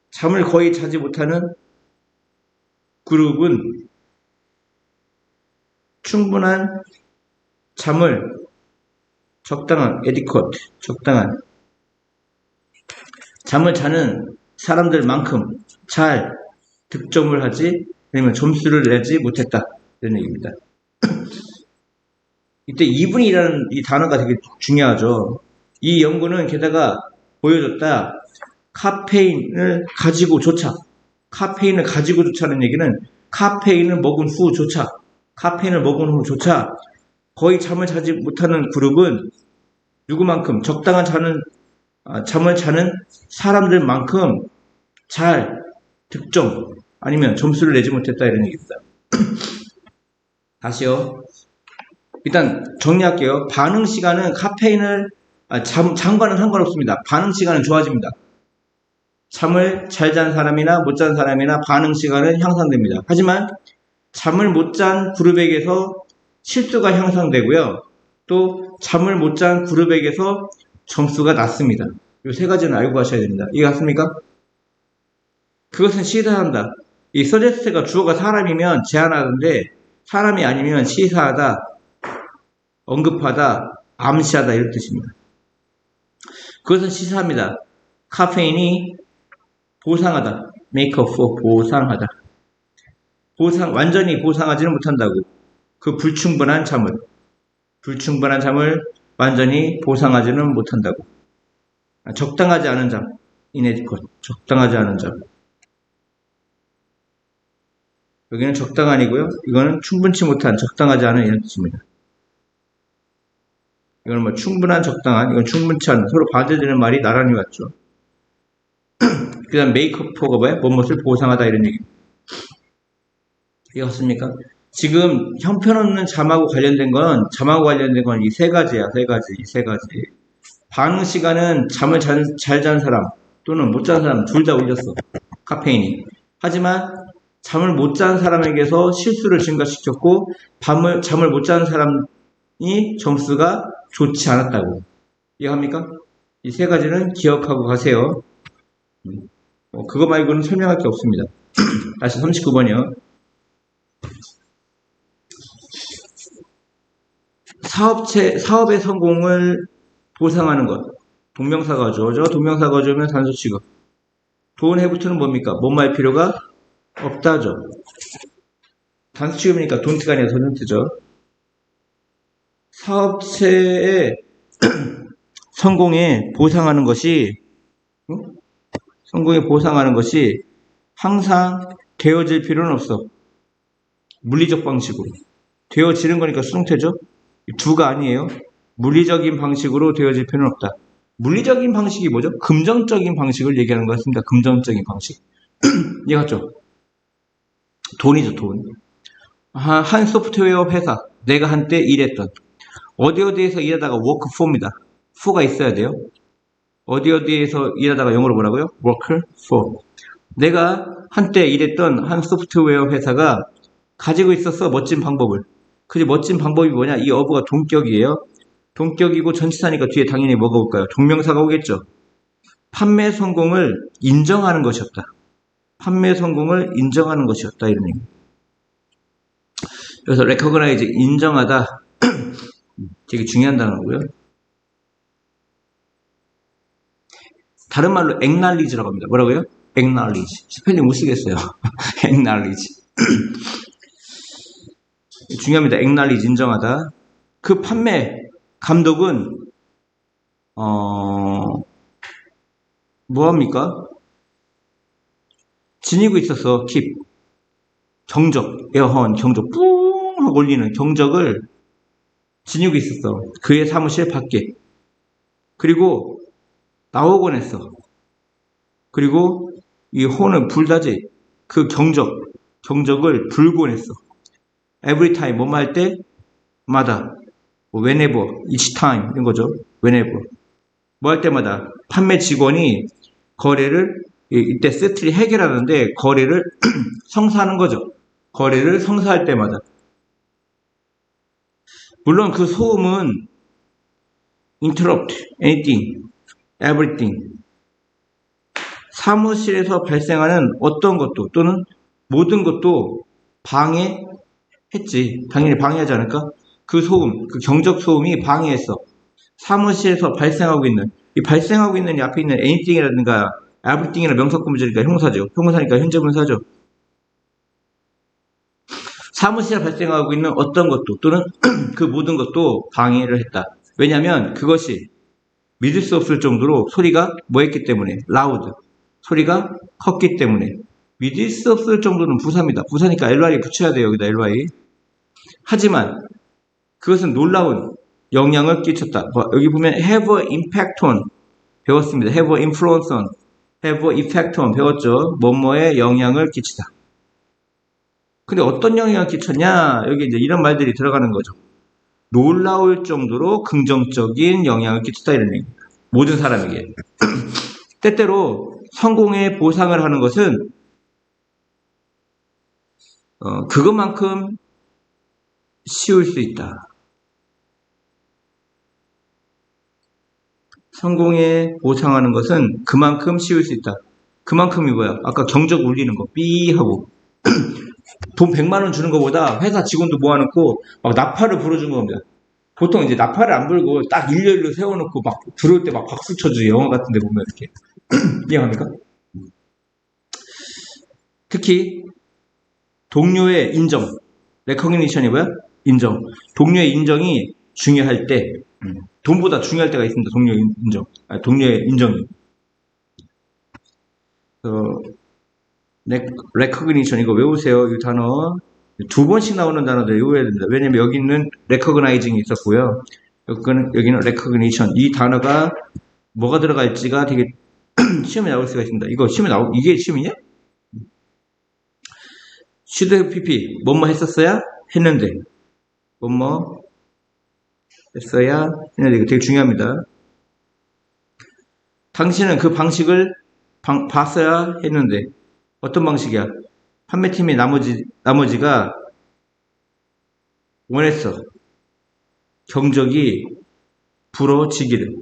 잠을 거의 자지 못하는 그룹은 충분한 잠을 적당한 잠을 자는 사람들만큼 잘 득점을 하지 아니면 점수를 내지 못했다 이런 얘기입니다. 이때 이분이라는 이 단어가 되게 중요하죠. 이 연구는 게다가 보여줬다. 카페인을 가지고조차는 얘기는 카페인을 먹은 후조차 거의 잠을 자지 못하는 그룹은 누구만큼 적당한 잠을 자는 사람들만큼 잘 득점 아니면 점수를 내지 못했다 이런 얘기입니다. 다시요. 일단 정리할게요. 반응 시간은 잠과는 상관없습니다. 반응 시간은 좋아집니다. 잠을 잘 잔 사람이나 못 잔 사람이나 반응 시간은 향상됩니다. 하지만 잠을 못 잔 그룹에게서 실수가 향상되고요. 또 잠을 못 잔 그룹에게서 점수가 낮습니다. 이 세 가지는 알고 가셔야 됩니다. 이해갔습니까? 그것은 시사한다. 이 서제스트가 주어가 사람이면 제안하는데 사람이 아니면 시사하다, 언급하다, 암시하다 이런 뜻입니다. 그것은 시사합니다. 카페인이 보상하다. make up for 보상하다. 완전히 보상하지는 못한다고. 그 불충분한 잠을 완전히 보상하지는 못한다고. 적당하지 않은 잠. 적당하지 않은 잠. 여기는 적당한이고요. 이거는 충분치 못한, 적당하지 않은 이런 뜻입니다. 이건 충분한, 적당한, 이건 충분치 않은. 서로 반대되는 말이 나란히 왔죠. 그 다음 메이크업가 뭐야? 무엇을 보상하다 이런 얘기입니다. 이해갔습니까? 지금 형편없는 잠하고 관련된 건 이 세 가지야. 이 세 가지. 반응 시간은 잠을 잘 잔 사람 또는 못 잔 사람 둘 다 올렸어. 카페인이. 하지만 잠을 못 잔 사람에게서 실수를 증가시켰고 잠을 못 잔 사람 점수가 좋지 않았다고. 이해합니까? 이 세 가지는 기억하고 가세요. 그거 말고는 설명할 게 없습니다. 다시 39번이요. 사업의 성공을 보상하는 것. 동명사가 주어져. 동명사가 주면 단수 취급. 돈 해부투는 뭡니까? 뭔말 필요가 없다죠. 단수 취급이니까 돈트가 아니라 돈트죠. 사업체의 성공에 보상하는 것이 항상 되어질 필요는 없어. 물리적 방식으로. 되어지는 거니까 수동태죠. 두가 아니에요. 물리적인 방식으로 되어질 필요는 없다. 물리적인 방식이 뭐죠? 금전적인 방식을 얘기하는 것 같습니다. 금전적인 방식. 이해갔죠? 돈이죠, 돈. 한 소프트웨어 회사, 내가 한때 일했던. 어디에서 일하다가 work for입니다. for가 있어야 돼요. 어디에서 일하다가 영어로 뭐라고요? work for. 내가 한때 일했던 한 소프트웨어 회사가 가지고 있었어, 멋진 방법을. 그 멋진 방법이 뭐냐? 이 어부가 동격이에요. 동격이고 전치사니까 뒤에 당연히 뭐가 올까요? 동명사가 오겠죠. 판매 성공을 인정하는 것이었다. 판매 성공을 인정하는 것이었다. 이런 얘기. 그래서 recognize, 인정하다. 되게 중요한 단어고요. 다른 말로 acknowledge라고 합니다. 뭐라고요? acknowledge. 스펠링 못 쓰겠어요. acknowledge. 중요합니다. acknowledge, 인정하다. 그 판매 감독은 뭐합니까? 지니고 있어서 keep. 경적, 에어헌, 경적 뿡 하고 올리는 경적을 지니고 있었어. 그의 사무실 밖에. 그리고 나오곤 했어. 그리고 이 혼은 불다지. 그 경적을 불곤 했어. every time, 뭐뭐 할 때마다. whenever, each time, 이런 거죠. whenever. 뭐 할 때마다. 판매 직원이 거래를, 이때 세틀이 해결하는데 거래를 성사하는 거죠. 거래를 성사할 때마다. 물론 그 소음은 interrupt, anything, everything. 사무실에서 발생하는 어떤 것도 또는 모든 것도 방해했지. 당연히 방해하지 않을까? 그 소음, 그 경적 소음이 방해했어. 사무실에서 발생하고 있는 이 앞에 있는 anything이라든가 everything이나 명사구문이니까 형사죠. 형사니까 현재분사죠. 사무실에 발생하고 있는 어떤 것도 또는 그 모든 것도 방해를 했다. 왜냐하면 그것이 믿을 수 없을 정도로 소리가 뭐했기 때문에 loud. 소리가 컸기 때문에 믿을 수 없을 정도는 부사입니다. 부사니까 ly 붙여야 돼요. 여기다 ly. 하지만 그것은 놀라운 영향을 끼쳤다. 여기 보면 have an impact on 배웠습니다. have an influence on, have an effect on 배웠죠. 뭐뭐에 영향을 끼치다. 근데 어떤 영향을 끼쳤냐? 여기 이제 이런 말들이 들어가는 거죠. 놀라울 정도로 긍정적인 영향을 끼쳤다 이런 얘기입니다. 모든 사람에게. 때때로 성공의 보상을 하는 것은 그것만큼 쉬울 수 있다. 성공에 보상하는 것은 그만큼 쉬울 수 있다. 그만큼이 뭐야? 아까 경적 울리는 거 삐 하고 돈 100만 원 주는 것보다 회사 직원도 모아놓고 막 나팔을 불어준 겁니다. 보통 이제 나팔을 안 불고 딱 일렬로 세워놓고 막 들어올 때 막 박수 쳐주지. 영화 같은 데 보면 이렇게. 이해합니까? 특히 동료의 인정, recognition이 뭐야? 인정. 동료의 인정이 중요할 때, 돈보다 중요할 때가 있습니다. 동료의 인정. 동료의 인정이. recognition 이거 외우세요. 이 단어 2번씩 나오는 단어들 외워야 됩니다. 왜냐면 여기는 recognizing이 있었고요. 여기는 recognition. 이 단어가 뭐가 들어갈지가 되게 시험에 나올 수가 있습니다. 이거 시험에 이게 시험이냐? should pp 뭐뭐 했었어야 했는데 뭐뭐 했어야 했는데 이거 되게 중요합니다. 당신은 그 방식을 봤어야 했는데 어떤 방식이야? 판매팀의 나머지가 원했어. 경적이 부러지기를.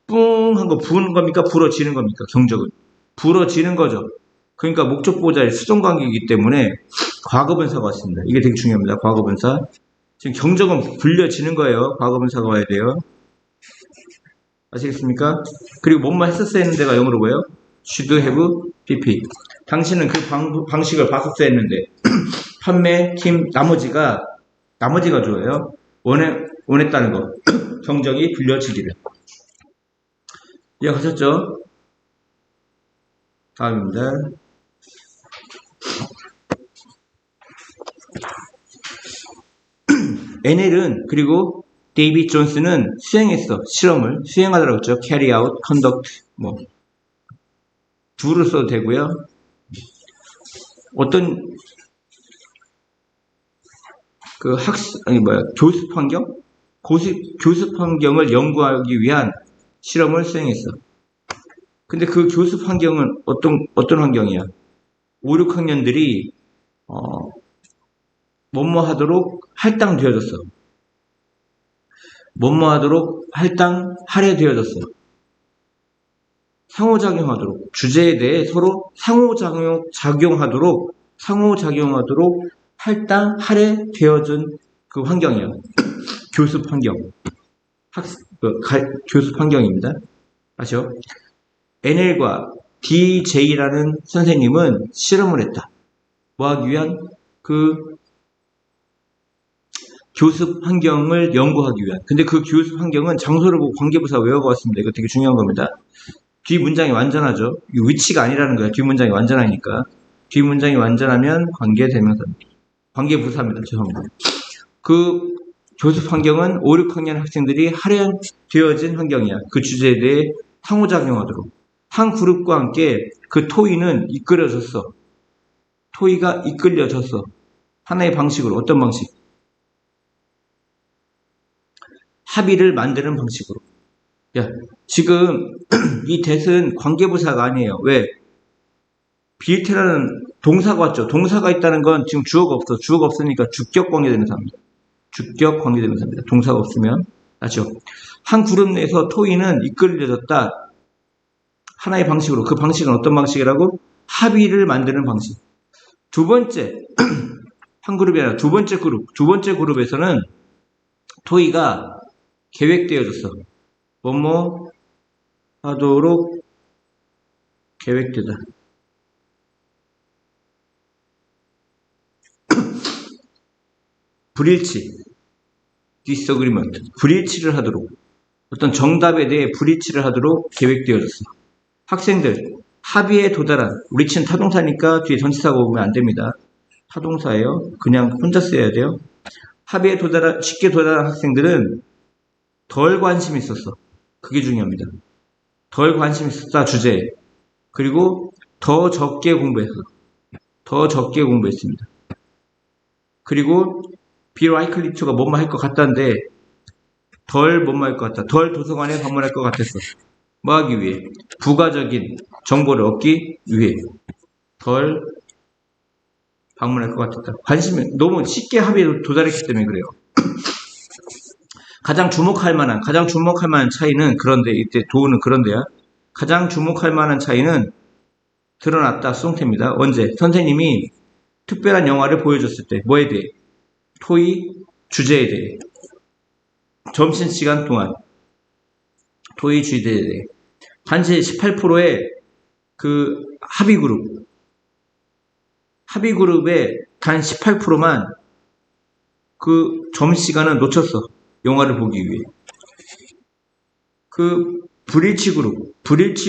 뿡 한 거 부는 겁니까? 부러지는 겁니까? 경적은. 부러지는 거죠. 그러니까 목적보호자의 수동관계이기 때문에 과거분사가 왔습니다. 이게 되게 중요합니다. 과거분사. 지금 경적은 불려지는 거예요. 과거분사가 와야 돼요. 아시겠습니까? 그리고 뭐만 했었어야 했는데가 영어로 뭐예요? should have pp. 당신은 그 방식을 봤었어야 했는데 판매, 팀, 나머지가 좋아요. 원했다는 거. 경적이 불려지기를. 이해가셨죠? 다음입니다. NL은 그리고 데이빗 존스는 수행했어. 실험을 수행하더라고 했죠. carry out, conduct 뭐 do를 써도 되고요. 어떤 그 교습 환경? 교습 환경을 연구하기 위한 실험을 수행했어. 근데 그 교습 환경은 어떤 환경이야? 5, 6학년들이 뭐뭐 하도록 할당되어졌어. 뭐뭐 하도록 할애되어졌어. 상호작용하도록, 주제에 대해 서로 상호작용하도록 할애되어진 그 환경이야. 교습 환경. 교습 환경입니다. 아시죠? NL과 DJ라는 선생님은 실험을 했다. 뭐 하기 위한? 그 교습 환경을 연구하기 위한. 근데 그 교습 환경은 장소를 보고 관계부사 외워가 왔습니다. 이거 되게 중요한 겁니다. 뒷문장이 완전하죠. 위치가 아니라는 거야. 뒷문장이 완전하니까. 뒷문장이 완전하면 관계대명사입니다. 관계부사입니다. 죄송합니다. 그 교습 환경은 5, 6학년 학생들이 할애되어진 환경이야. 그 주제에 대해 상호작용하도록. 한 그룹과 함께 그 토의는 이끌어졌어. 토의가 이끌려졌어. 하나의 방식으로. 어떤 방식? 합의를 만드는 방식으로. 야, 지금 이 that은 관계부사가 아니에요. 왜? 빌트라는 동사가 왔죠. 동사가 있다는 건 지금 주어가 없어. 주어가 없으니까 주격 관계대명사입니다. 주격 관계대명사입니다. 동사가 없으면. 아시죠? 한 그룹 내에서 토의는 이끌려졌다. 하나의 방식으로. 그 방식은 어떤 방식이라고? 합의를 만드는 방식. 두 번째, 한 그룹이 아니라 두 번째 그룹. 두 번째 그룹에서는 토의가 계획되어졌어. 뭐뭐 하도록 계획되다. 불일치, disagreement, 불일치를 하도록, 어떤 정답에 대해 불일치를 하도록 계획되어졌어. 학생들, 합의에 도달한, reach는 타동사니까 뒤에 전치사가 오면 안 됩니다. 타동사예요. 그냥 혼자 써야 돼요. 합의에 쉽게 도달한 학생들은 덜 관심이 있었어. 그게 중요합니다. 덜 관심이 있었다, 주제에. 그리고 더 적게 공부했습니다. 그리고 be likely to가 뭐뭐 할 것 같다는데 덜 뭐뭐 할 것 같다. 덜 도서관에 방문할 것 같았어. 뭐 하기 위해? 부가적인 정보를 얻기 위해. 덜 방문할 것 같았다. 관심이 너무 쉽게 합의에 도달했기 때문에 그래요. 가장 주목할 만한 차이는 그런데, 이때 도우는 그런데야. 가장 주목할 만한 차이는 드러났다, 수동태입니다. 언제? 선생님이 특별한 영화를 보여줬을 때. 뭐에 대해? 토의 주제에 대해. 점심시간 동안. 토의 주제에 대해. 단지 18%의 그 합의그룹의 단 18%만 그 점심시간을 놓쳤어. 영화를 보기 위해. 그 불일치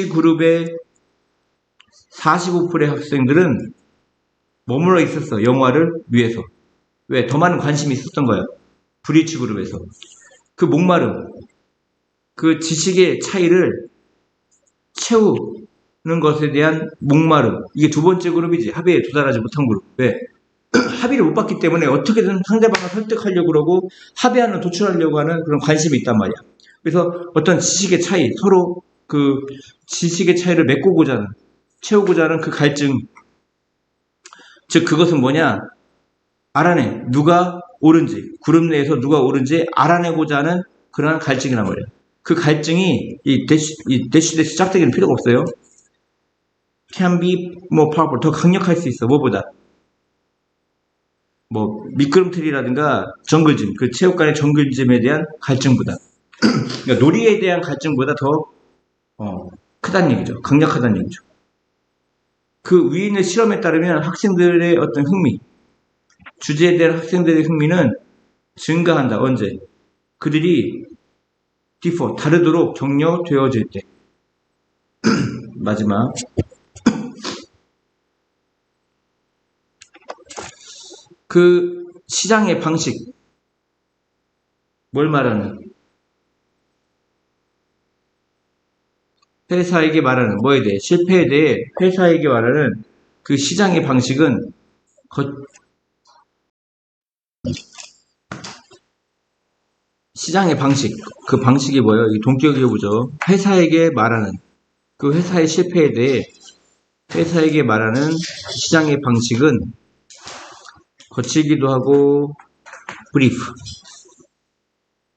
그룹의 45%의 학생들은 머물러 있었어. 영화를 위해서. 왜? 더 많은 관심이 있었던 거야. 불일치 그룹에서. 그 목마름, 그 지식의 차이를 채우는 것에 대한 목마름. 이게 두 번째 그룹이지. 합의에 도달하지 못한 그룹. 왜? 합의를 못 봤기 때문에 어떻게든 상대방을 설득하려고 그러고 합의안을 도출하려고 하는 그런 관심이 있단 말이야. 그래서 어떤 지식의 차이, 서로 그 지식의 차이를 채우고자 하는 그 갈증. 즉 그것은 뭐냐? 알아내. 누가 옳은지, 그룹 내에서 누가 옳은지 알아내고자 하는 그러한 갈증이란 말이에요. 그 갈증이 이 대시 짝대기는 필요가 없어요. can be more powerful, 더 강력할 수 있어. 뭐보다? 뭐 미끄럼틀이라든가 정글짐, 그 체육관의 정글짐에 대한 갈증보다, 그러니까 놀이에 대한 갈증보다 더 크다는 얘기죠. 강력하다는 얘기죠. 그 위에 있는 실험에 따르면 학생들의 어떤 흥미, 주제에 대한 학생들의 흥미는 증가한다. 언제? 그들이 다르도록 격려되어질 때. 마지막. 그 시장의 방식. 뭘 말하는? 회사에게 말하는 뭐에 대해? 실패에 대해 회사에게 말하는 그 시장의 방식은 시장의 방식, 그 방식이 뭐예요? 이 동격이어보죠. 회사에게 말하는, 그 회사의 실패에 대해 회사에게 말하는 시장의 방식은 거칠기도 하고 브리프,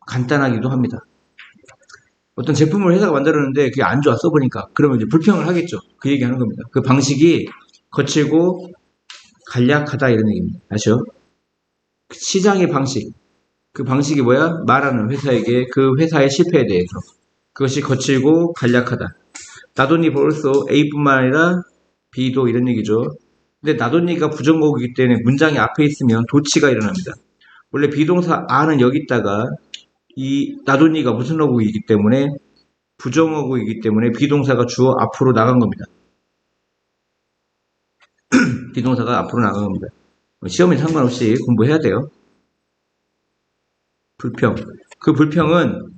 간단하기도 합니다. 어떤 제품을 회사가 만들었는데 그게 안 좋아 써보니까, 그러면 이제 불평을 하겠죠. 그 얘기하는 겁니다. 그 방식이 거칠고 간략하다 이런 얘기입니다. 아시죠? 시장의 방식, 그 방식이 뭐야? 말하는 회사에게 그 회사의 실패에 대해서. 그것이 거칠고 간략하다. not only also A뿐만 아니라 B도 이런 얘기죠. 근데 not only가 부정어구이기 때문에 문장이 앞에 있으면 도치가 일어납니다. 원래 비동사 a는 여기 있다가 이 not only가 무슨 어구이기 때문에 부정어구이기 때문에 비동사가 주어 앞으로 나간 겁니다. 비동사가 앞으로 나간 겁니다. 시험에 상관없이 공부해야 돼요. 불평. 그 불평은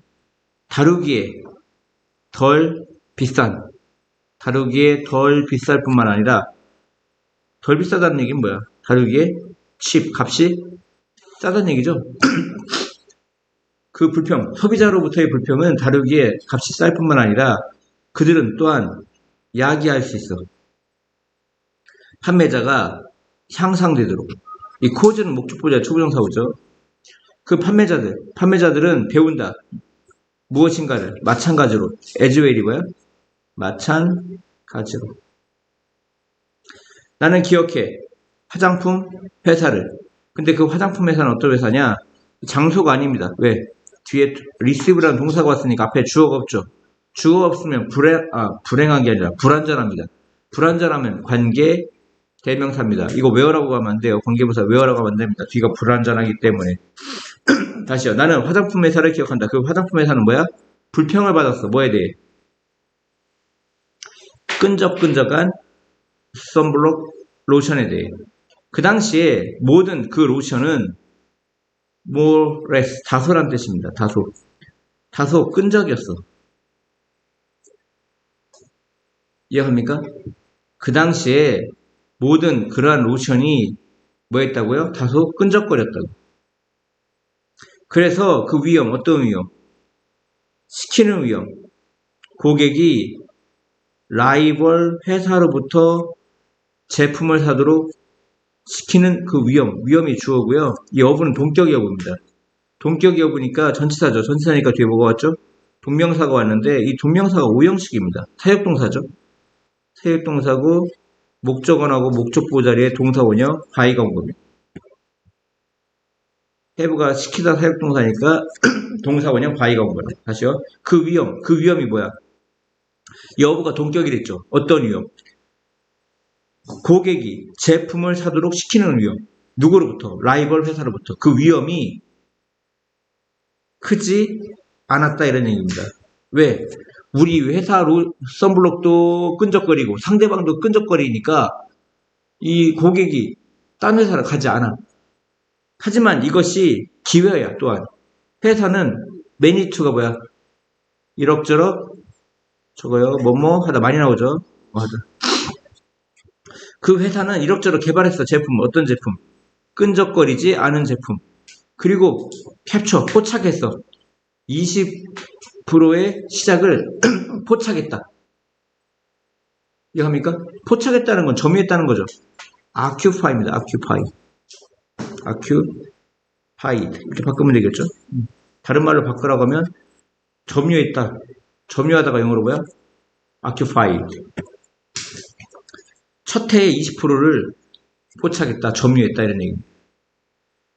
다루기에 덜 비싼, 다루기에 덜 비쌀 뿐만 아니라, 덜 비싸다는 얘기는 뭐야? 다루기에 값이 싸다는 얘기죠. 그 불평, 소비자로부터의 불평은 다루기에 값이 쌀 뿐만 아니라 그들은 또한 야기할 수 있어. 판매자가 향상되도록. 이 코즈는 목적보자 초부정사우죠. 그 판매자들은 배운다. 무엇인가를 마찬가지로. as well이고요. 마찬가지로. 나는 기억해. 화장품 회사를. 근데 그 화장품 회사는 어떤 회사냐? 장소가 아닙니다. 왜? 뒤에 receive라는 동사가 왔으니까 앞에 주어가 없죠. 주어가 없으면 불행한 게 아니라 불완전합니다. 불완전하면 관계 대명사입니다. 이거 where라고 하면 안 돼요. 관계부사 where라고 하면 안 됩니다. 뒤가 불완전하기 때문에. 다시요. 나는 화장품 회사를 기억한다. 그 화장품 회사는 뭐야? 불평을 받았어. 뭐에 대해? 끈적끈적한 선블록 로션에 대해. 그 당시에 모든 그 로션은 more less, 다소란 뜻입니다. 다소 끈적이었어. 이해합니까? 그 당시에 모든 그러한 로션이 뭐였다고요? 다소 끈적거렸다고. 그래서 그 위험, 어떤 위험? 시키는 위험. 고객이 라이벌 회사로부터 제품을 사도록 시키는 그 위험이 주어고요. 이 여부는 동격 여부입니다. 동격 여부니까 전치사죠. 전치사니까 뒤에 뭐가 왔죠? 동명사가 왔는데 이 동명사가 오형식입니다. 사역동사죠. 사역동사고 목적어하고 목적보 자리에 동사 원형 바이가 온 겁니다. have가 시키다 사역동사니까 동사 원형 바이가 온 거예요. 다시요. 그 위험이 뭐야? 여부가 동격이랬죠. 어떤 위험? 고객이 제품을 사도록 시키는 위험. 누구로부터? 라이벌 회사로부터. 그 위험이 크지 않았다 이런 얘기입니다. 왜? 우리 회사 선블록도 끈적거리고 상대방도 끈적거리니까 이 고객이 딴 회사를 가지 않아. 하지만 이것이 기회야. 또한 회사는 매니투가 뭐야? 이럭저럭 저거요. 뭐뭐 하다 많이 나오죠. 그 회사는 이럭저럭 개발했어. 제품. 어떤 제품? 끈적거리지 않은 제품. 그리고 포착했어. 20%의 시작을 포착했다. 이해합니까? 포착했다는 건 점유했다는 거죠. occupy입니다. occupy. 이렇게 바꾸면 되겠죠? 다른 말로 바꾸라고 하면 점유했다. 점유하다가 영어로 뭐야? occupied. 첫 해에 20%를 포착했다. 점유했다. 이런 얘기입니다.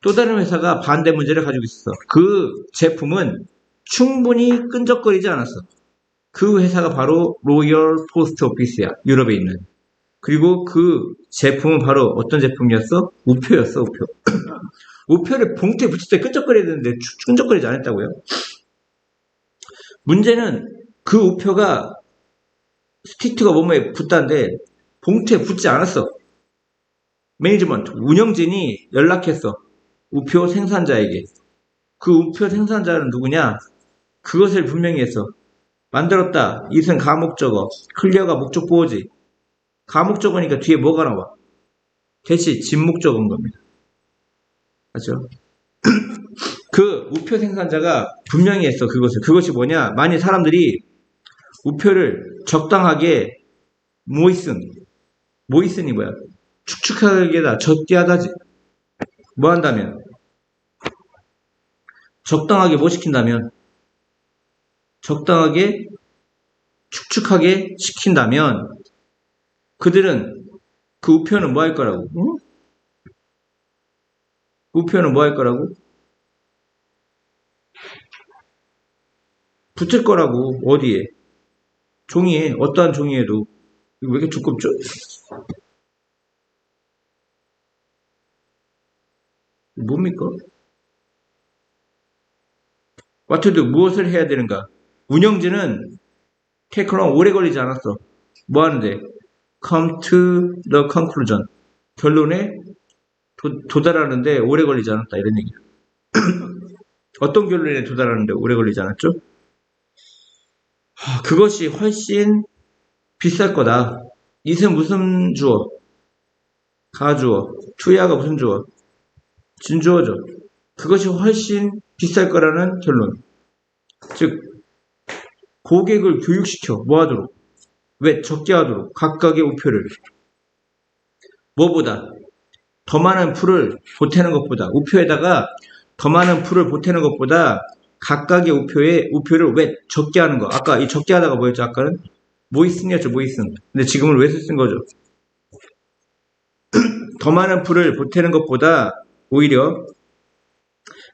또 다른 회사가 반대 문제를 가지고 있었어. 그 제품은 충분히 끈적거리지 않았어. 그 회사가 바로 로열 포스트 오피스야. 유럽에 있는. 그리고 그 제품은 바로 어떤 제품이었어? 우표였어. 우표. 우표를 봉투에 붙일 때 끈적거려야 되는데 끈적거리지 않았다고요? 문제는 그 우표가 스틱트가 몸에 붙다는데 봉투에 붙지 않았어. 매니지먼트, 운영진이 연락했어. 우표 생산자에게. 그 우표 생산자는 누구냐? 그것을 분명히 했어. 만들었다. 이승 가목적어. 클리어가 목적보호지. 가목적어니까 뒤에 뭐가 나와? 대시 진목적어인 겁니다. 맞죠? 그 우표 생산자가 분명히 했어. 그것이 뭐냐? 만일 사람들이 우표를 적당하게 모이슨이 뭐야? 축축하게다, 적게하다지. 뭐 한다면? 적당하게 뭐 시킨다면? 적당하게 축축하게 시킨다면 그들은 그 우표는 뭐 할 거라고? 응? 우표는 뭐 할 거라고? 붙을 거라고. 어디에? 종이에. 어떠한 종이에도. 이거 왜 이렇게 두껍죠? 뭡니까? What to do? 무엇을 해야 되는가? 운영진은 take long 오래 걸리지 않았어. 뭐 하는데? come to the conclusion. 결론에 도달하는데 오래 걸리지 않았다. 이런 얘기야. 어떤 결론에 도달하는데 오래 걸리지 않았죠? 그것이 훨씬 비쌀 거다. 이은 무슨 주어? 가주어. 투야가 무슨 주어? 진주어죠. 그것이 훨씬 비쌀 거라는 결론. 즉 고객을 교육시켜. 뭐 하도록? 왜? 적게 하도록. 각각의 우표를. 뭐보다? 더 많은 풀을 보태는 것보다. 우표에다가 더 많은 풀을 보태는 것보다 각각의 우표를 왜? 적게 하는 거. 아까 이 적게 하다가 뭐였죠? 아까는? 모이슨이었죠. 모이슨. 근데 지금은 왜 쓴 거죠? 더 많은 풀을 보태는 것보다 오히려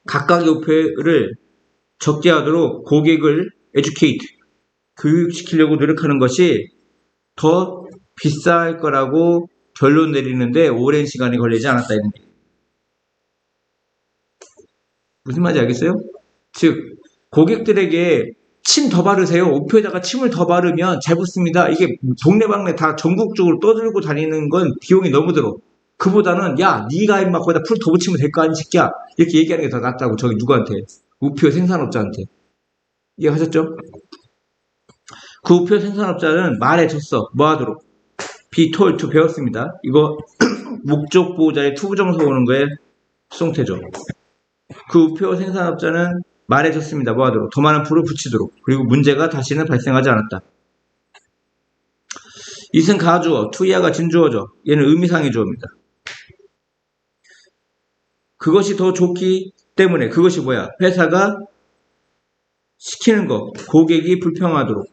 각각의 우표를 적게 하도록 고객을 educate, 교육시키려고 노력하는 것이 더 비쌀 거라고 결론 내리는데 오랜 시간이 걸리지 않았다. 이런 얘기. 무슨 말인지 알겠어요? 즉 고객들에게 침 더 바르세요. 우표에다가 침을 더 바르면 잘 붙습니다. 이게 동네방네 다 전국적으로 떠들고 다니는 건 비용이 너무 들어. 그보다는 야 니가 임마 거기다 풀 더 붙이면 될 거 아니 새끼야. 이렇게 얘기하는 게 더 낫다고. 저기 누구한테? 우표 생산업자한테. 이해하셨죠? 그 우표 생산업자는 말해줬어. 뭐 하도록? be told to 배웠습니다. 이거 목적 보호자의 투부정서 오는 거에 수동태죠. 그 우표 생산업자는 말해줬습니다. 뭐 하도록? 더 많은 풀을 붙이도록. 그리고 문제가 다시는 발생하지 않았다. 이승 가주어, 투이아가 진주어죠. 얘는 의미상의 주어입니다. 그것이 더 좋기 때문에 그것이 뭐야? 회사가 시키는 거, 고객이 불평하도록.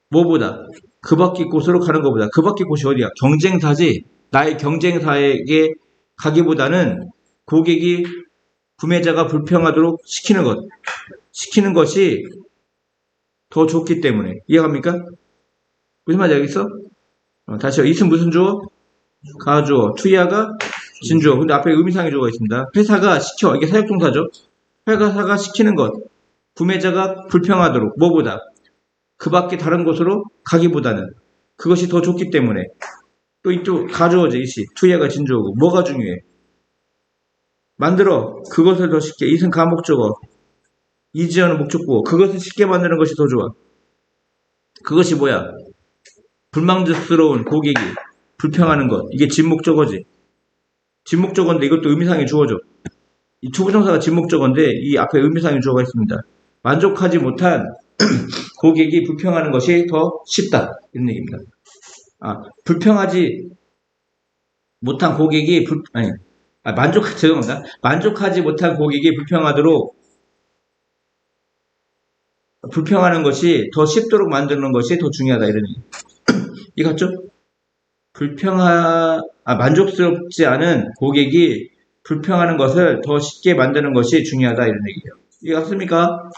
뭐보다? 그 밖의 곳으로 가는 것보다. 그 밖의 곳이 어디야? 경쟁사지. 나의 경쟁사에게 가기보다는 고객이 구매자가 불평하도록 시키는 것. 시키는 것이 더 좋기 때문에. 이해갑니까? 무슨 말인지 알겠어? 다시요. 이승 무슨 주어? 가주어. 투이아가 진주어. 근데 앞에 의미상의 주어가 있습니다. 회사가 시켜. 이게 사역동사죠. 회사가 시키는 것. 구매자가 불평하도록. 뭐보다? 그 밖에 다른 곳으로 가기보다는. 그것이 더 좋기 때문에. 또 이쪽 가주어죠. 이시. 투이아가 진주어고. 뭐가 중요해? 만들어. 그것을 더 쉽게. 이승 가목적어. 이지어는 목적보호. 그것을 쉽게 만드는 것이 더 좋아. 그것이 뭐야? 불만족스러운 고객이 불평하는 것. 이게 진목적어지. 진목적어인데 이것도 의미상의 주어죠. 이 투부정사가 진목적어인데 이 앞에 의미상의 주어가 있습니다. 만족하지 못한 고객이 불평하는 것이 더 쉽다. 이런 얘기입니다. 불평하지 못한 고객이 죄송합니다. 만족하지 못한 고객이 불평하는 것이 더 쉽도록 만드는 것이 더 중요하다. 이런 얘기. 이거 같죠? 만족스럽지 않은 고객이 불평하는 것을 더 쉽게 만드는 것이 중요하다. 이런 얘기예요. 이해 갔습니까?